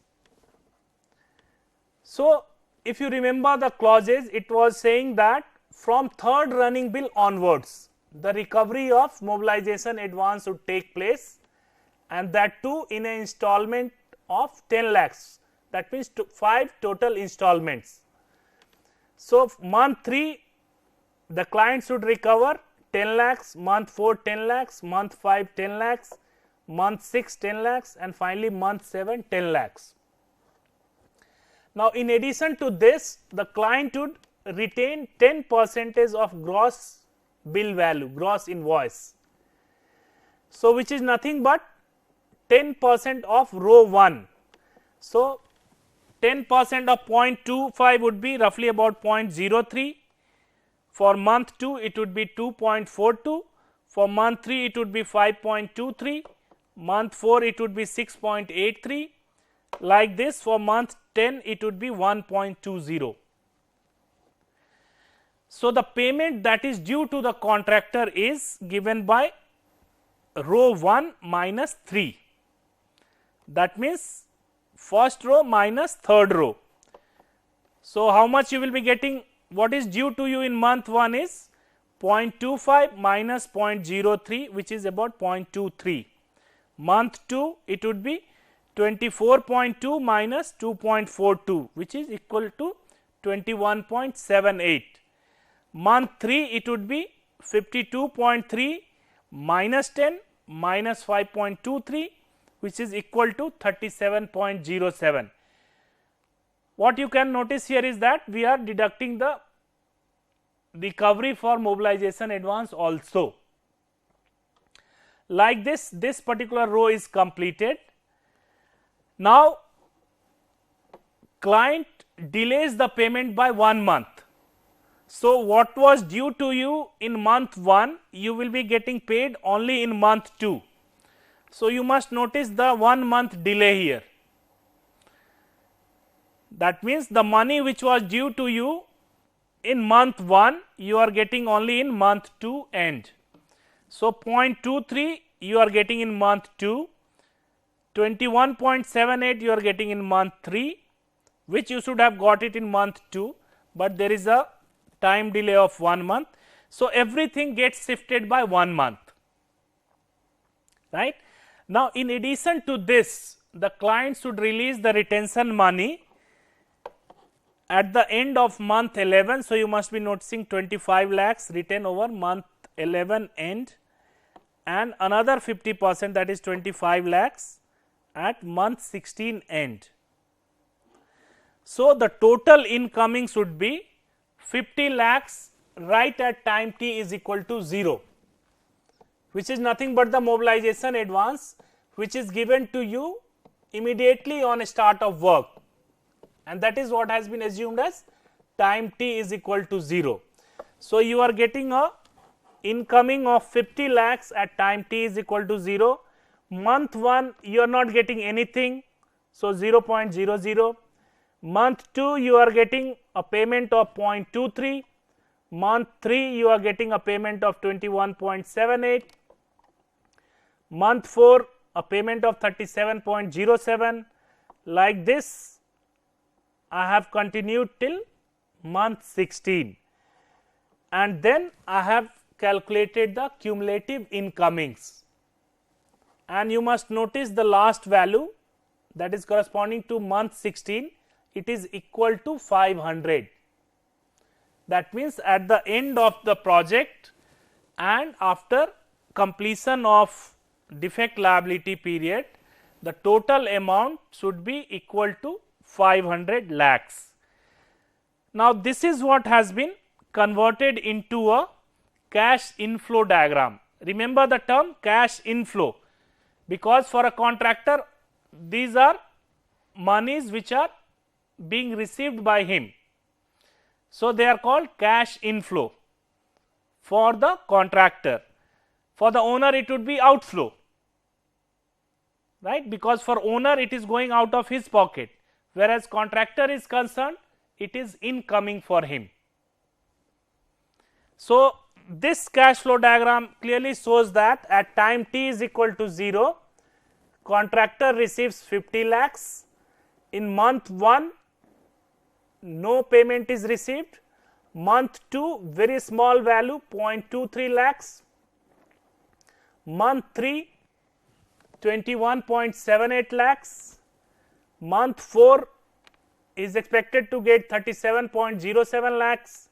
So if you remember the clauses, it was saying that from third running bill onwards the recovery of mobilization advance would take place, and that too in an installment of 10 lakhs, that means 5 total installments. So month 3 the client should recover 10 lakhs, month 4 10 lakhs, month 5 10 lakhs, month 6 10 lakhs, and finally month 7 10 lakhs. Now in addition to this, the client would retain 10% of gross bill value, gross invoice. So which is nothing but 10% of row 1. So 10% of 0.25 would be roughly about 0.03. For month 2 it would be 2.42, for month 3 it would be 5.23, month 4 it would be 6.83, like this for month 10 it would be 1.20. So the payment that is due to the contractor is given by row 1 minus 3, that means first row minus third row. So how much you will be getting? What is due to you in month 1 is 0.25 minus 0.03, which is about 0.23. Month 2 it would be 24.2 minus 2.42, which is equal to 21.78. Month 3 it would be 52.3 minus 10 minus 5.23, which is equal to 37.07. What you can notice here is that we are deducting the recovery for mobilization advance also. Like this particular row is completed. Now, client delays the payment by 1 month. So, what was due to you in month 1, you will be getting paid only in month 2. So, you must notice the 1 month delay here. That means, the money which was due to you in month 1, you are getting only in month 2 end. So, 0.23 you are getting in month 2, 21.78 you are getting in month 3, which you should have got it in month 2, but there is a time delay of 1 month. So, everything gets shifted by 1 month, right. Now, in addition to this, the client should release the retention money at the end of month 11. So, you must be noticing 25 lakhs written over month 11 end, and another 50%, that is 25 lakhs at month 16 end. So, the total incoming should be 50 lakhs right at time t is equal to 0, which is nothing but the mobilization advance which is given to you immediately on start of work, and that is what has been assumed as time t is equal to 0. So, you are getting a incoming of 50 lakhs at time t is equal to 0. Month 1 you are not getting anything, so 0.00. Month 2 you are getting a payment of 0.23. Month 3 you are getting a payment of 21.78. Month 4 a payment of 37.07. Like this I have continued till month 16, and then I have calculated the cumulative incomings, and you must notice the last value, that is corresponding to month 16, it is equal to 500. That means, at the end of the project and after completion of defect liability period, the total amount should be equal to 500 lakhs. Now, this is what has been converted into a cash inflow diagram. Remember the term cash inflow, because for a contractor these are monies which are being received by him. So, they are called cash inflow for the contractor. For the owner it would be outflow, right, because for owner it is going out of his pocket, whereas contractor is concerned it is incoming for him. So, this cash flow diagram clearly shows that at time t is equal to 0, contractor receives 50 lakhs. In month 1 no payment is received, month 2 very small value 0.23 lakhs, month 3 21.78 lakhs, month 4 is expected to get 37.07 lakhs,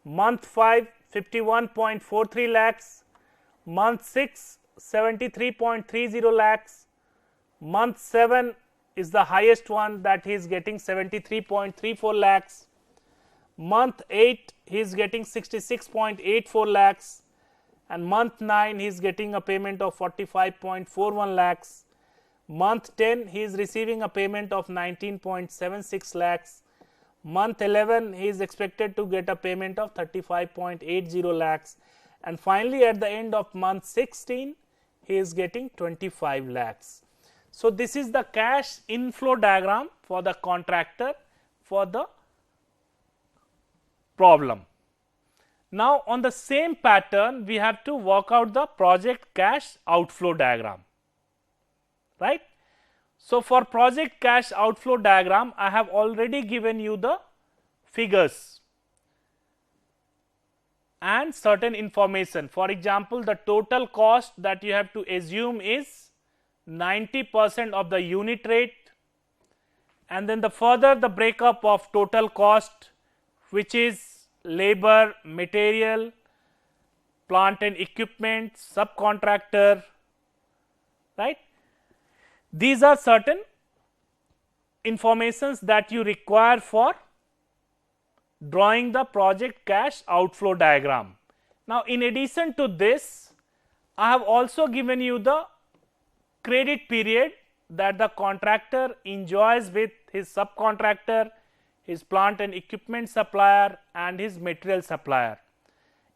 month 5 51.43 lakhs, month 6 73.30 lakhs, month 7 is the highest one, that he is getting 73.34 lakhs, month 8 he is getting 66.84 lakhs, and month 9 he is getting a payment of 45.41 lakhs, month 10 he is receiving a payment of 19.76 lakhs, month 11 he is expected to get a payment of 35.80 lakhs, and finally at the end of month 16 he is getting 25 lakhs. So, this is the cash inflow diagram for the contractor for the problem. Now, on the same pattern we have to work out the project cash outflow diagram, right. So, for project cash outflow diagram I have already given you the figures and certain information. For example, the total cost that you have to assume is 90% of the unit rate, and then the further the breakup of total cost, which is labor, material, plant and equipment, subcontractor, right. These are certain informations that you require for drawing the project cash outflow diagram. Now, in addition to this, I have also given you the credit period that the contractor enjoys with his subcontractor, his plant and equipment supplier and his material supplier.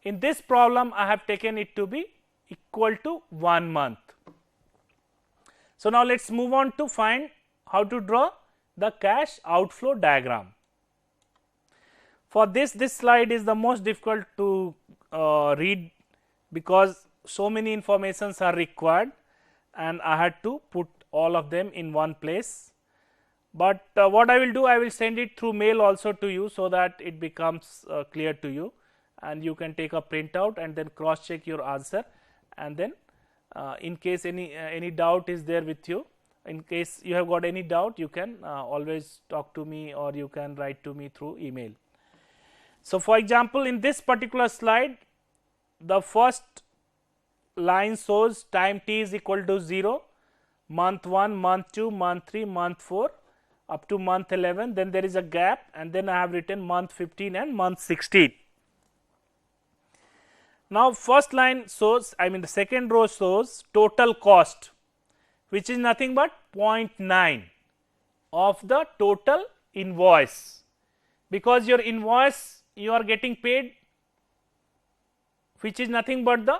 In this problem I have taken it to be equal to 1 month. So, now let us move on to find how to draw the cash outflow diagram. For this slide is the most difficult to read because so many informations are required and I had to put all of them in one place. But what I will do, I will send it through mail also to you, so that it becomes clear to you, and you can take a printout and then cross check your answer, and then in case any doubt is there with you, in case you have got any doubt, you can always talk to me or you can write to me through email. So, for example, in this particular slide, the first line shows time t is equal to 0, month 1, month 2, month 3, month 4 up to month 11, then there is a gap, and then I have written month 15 and month 16. Now, first line shows, I mean the second row shows total cost, which is nothing but 0.9 of the total invoice, because your invoice you are getting paid, which is nothing but the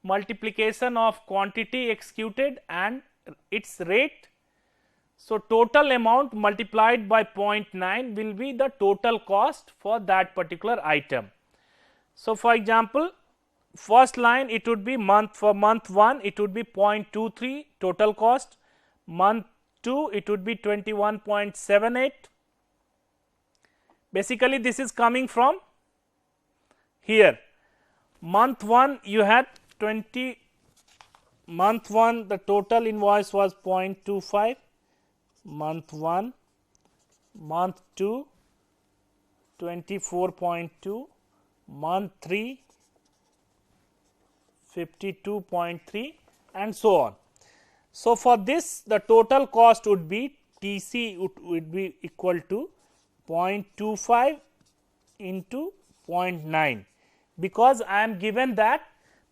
multiplication of quantity executed and its rate. So, total amount multiplied by 0.9 will be the total cost for that particular item. So, for example, first line it would be for month 1 it would be 0.23 total cost, month 2 it would be 21.78. Basically, this is coming from here. Month 1 you had month 1 the total invoice was 0.25, month 1, month 2 24.2, month 3 52.3 and so on. So, for this the total cost would be TC would be equal to 0.25 into 0.9, because I am given that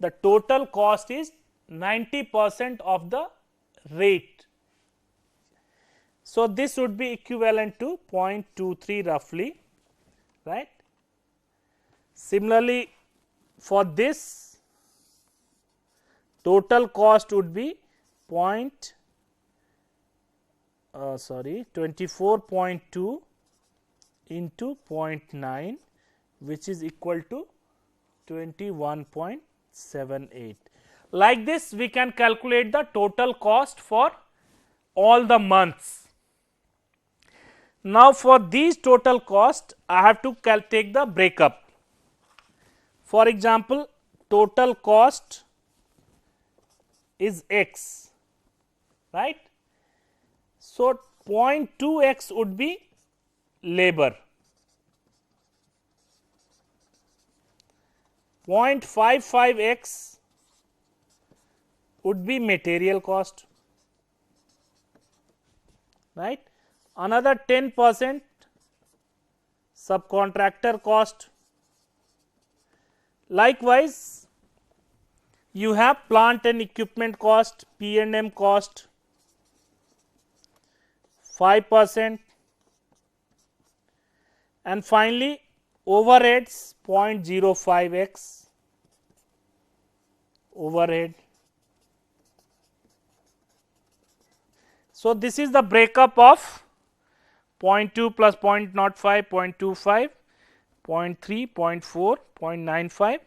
the total cost is 90% of the rate. So, this would be equivalent to 0.23 roughly, right. Similarly, for this total cost would be 24.2 into 0.9, which is equal to 21.78. Like this we can calculate the total cost for all the months. Now, for these total cost I have to take the breakup. For example, total cost is x, right. So, 0.2x would be labor, 0.55x would be material cost, right. Another 10% subcontractor cost. Likewise, you have plant and equipment cost, P&M cost 5%, and finally overheads 0.05x overhead. So, this is the breakup of 0.2 plus 0.05, 0.25, 0.3, 0.4, 0.95.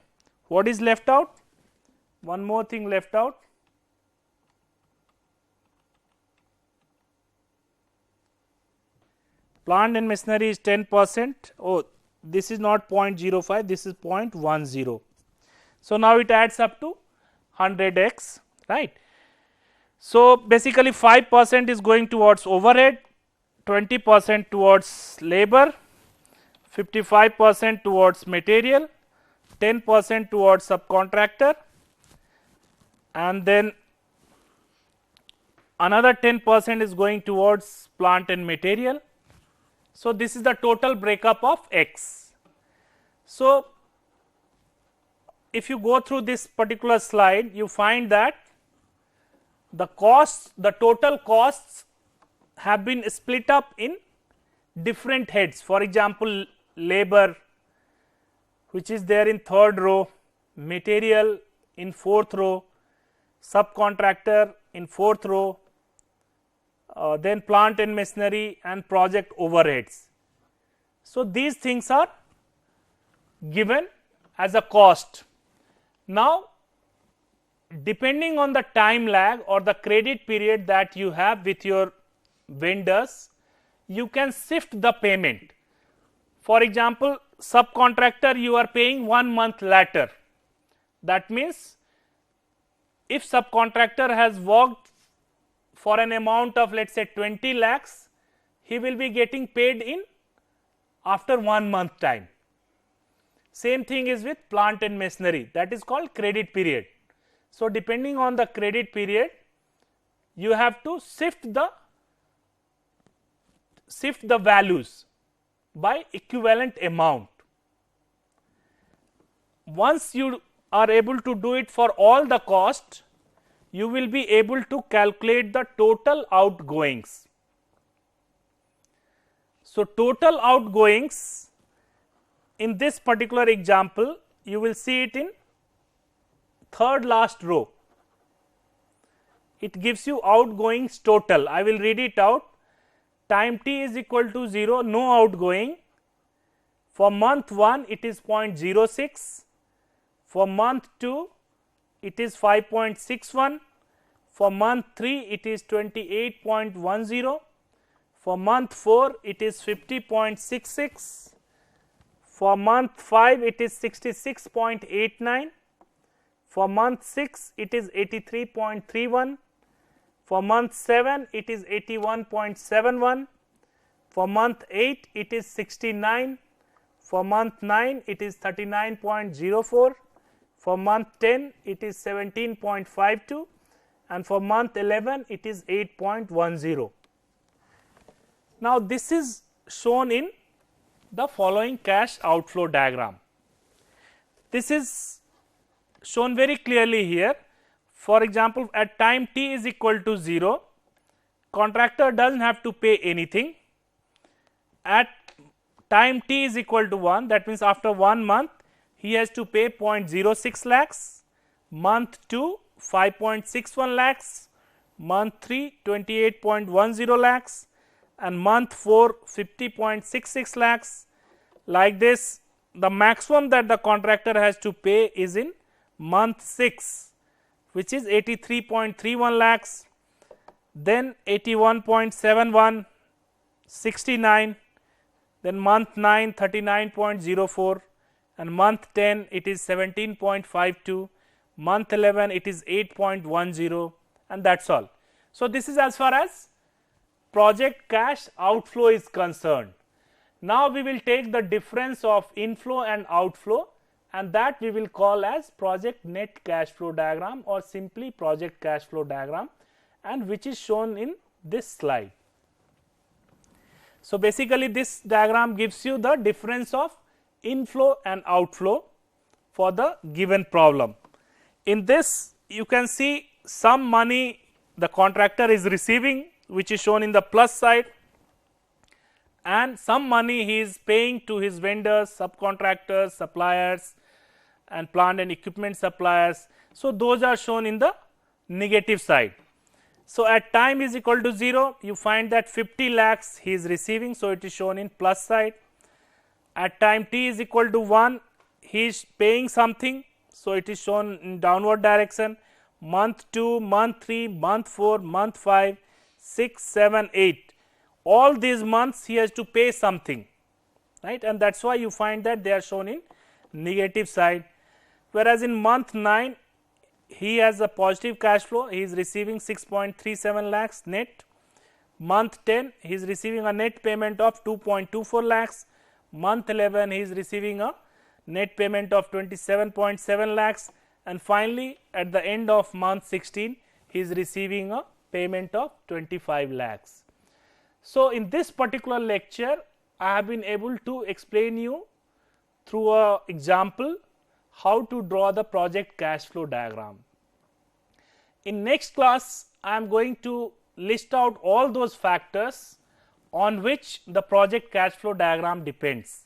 What is left out? One more thing left out. Plant and machinery is 10%. Oh, this is not 0.05, this is 0.10. So, now it adds up to 100x, right. So, basically 5% is going towards overhead, 20% towards labor, 55% towards material, 10% towards subcontractor, and then another 10% is going towards plant and material. So, this is the total breakup of x. So, if you go through this particular slide, you find that the costs, the total costs have been split up in different heads. For example, labor, which is there in third row, material in fourth row, subcontractor in fourth row, then plant and machinery and project overheads. So, these things are given as a cost. Now, depending on the time lag or the credit period that you have with your vendors, you can shift the payment. For example, subcontractor you are paying 1 month later. That means, if subcontractor has worked for an amount of let us say 20 lakhs, he will be getting paid in after 1 month time. Same thing is with plant and machinery, that is called credit period. So, depending on the credit period, you have to shift the values by equivalent amount. Once you are able to do it for all the cost, you will be able to calculate the total outgoings. So, total outgoings in this particular example, you will see it in third last row. It gives you outgoings total. I will read it out. Time t is equal to 0, no outgoing. For month 1, it is 0.06. For month 2, it is 5.61. For month 3, it is 28.10. For month 4, it is 50.66. For month 5, it is 66.89. For month 6, it is 83.31. For month 7, it is 81.71. For month 8, it is 69. For month 9, it is 39.04. For month 10, it is 17.52. And for month 11, it is 8.10. Now, this is shown in the following cash outflow diagram. This is shown very clearly here. For example, at time t is equal to 0, contractor does not have to pay anything. At time t is equal to 1, that means after 1 month, he has to pay 0.06 lakhs, month 2 5.61 lakhs, month 3 28.10 lakhs, and month 4 50.66 lakhs. Like this, the maximum that the contractor has to pay is in month 6, which is 83.31 lakhs, then 81.71, 69, then month 9 39.04, and month 10 it is 17.52, month 11 it is 8.10, and that is all. So, this is as far as project cash outflow is concerned. Now, we will take the difference of inflow and outflow, and that we will call as project net cash flow diagram or simply project cash flow diagram, and which is shown in this slide. So, basically this diagram gives you the difference of inflow and outflow for the given problem. In this, you can see some money the contractor is receiving, which is shown in the plus side, and some money he is paying to his vendors, subcontractors, suppliers, and plant and equipment suppliers. So, those are shown in the negative side. So, at time is equal to 0, you find that 50 lakhs he is receiving. So, it is shown in plus side. At time t is equal to 1, he is paying something. So, it is shown in downward direction. Month 2, month 3, month 4, month 5, 6, 7, 8. All these months he has to pay something, right, and that is why you find that they are shown in negative side. Whereas, in month 9 he has a positive cash flow, he is receiving 6.37 lakhs net. Month 10 he is receiving a net payment of 2.24 lakhs. Month 11 he is receiving a net payment of 27.7 lakhs, and finally, at the end of month 16 he is receiving a payment of 25 lakhs. So, in this particular lecture, I have been able to explain you through a example how to draw the project cash flow diagram. In next class, I am going to list out all those factors on which the project cash flow diagram depends.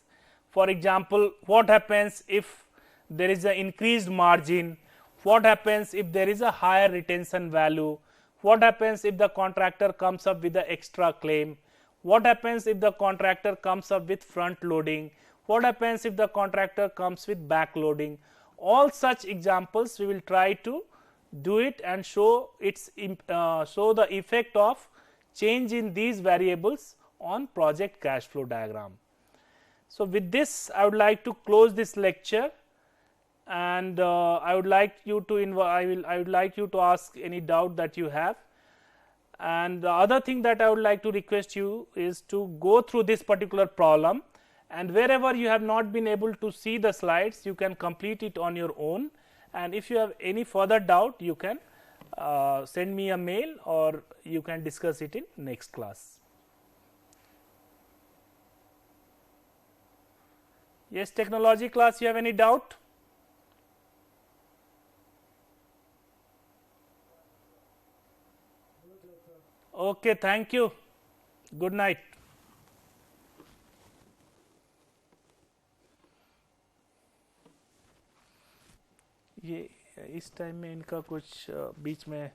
For example, what happens if there is an increased margin, what happens if there is a higher retention value, what happens if the contractor comes up with the extra claim, what happens if the contractor comes up with front loading, what happens if the contractor comes with back loading. All such examples we will try to do it and show its show the effect of change in these variables on project cash flow diagram. So, with this I would like to close this lecture, and I would like you to I would like you to ask any doubt that you have. And the other thing that I would like to request you is to go through this particular problem, and wherever you have not been able to see the slides, you can complete it on your own, and if you have any further doubt, you can send me a mail or you can discuss it in next class. Yes, technology class, you have any doubt? Okay, thank you. Good night. ये इस time में इनका कुछ बीच में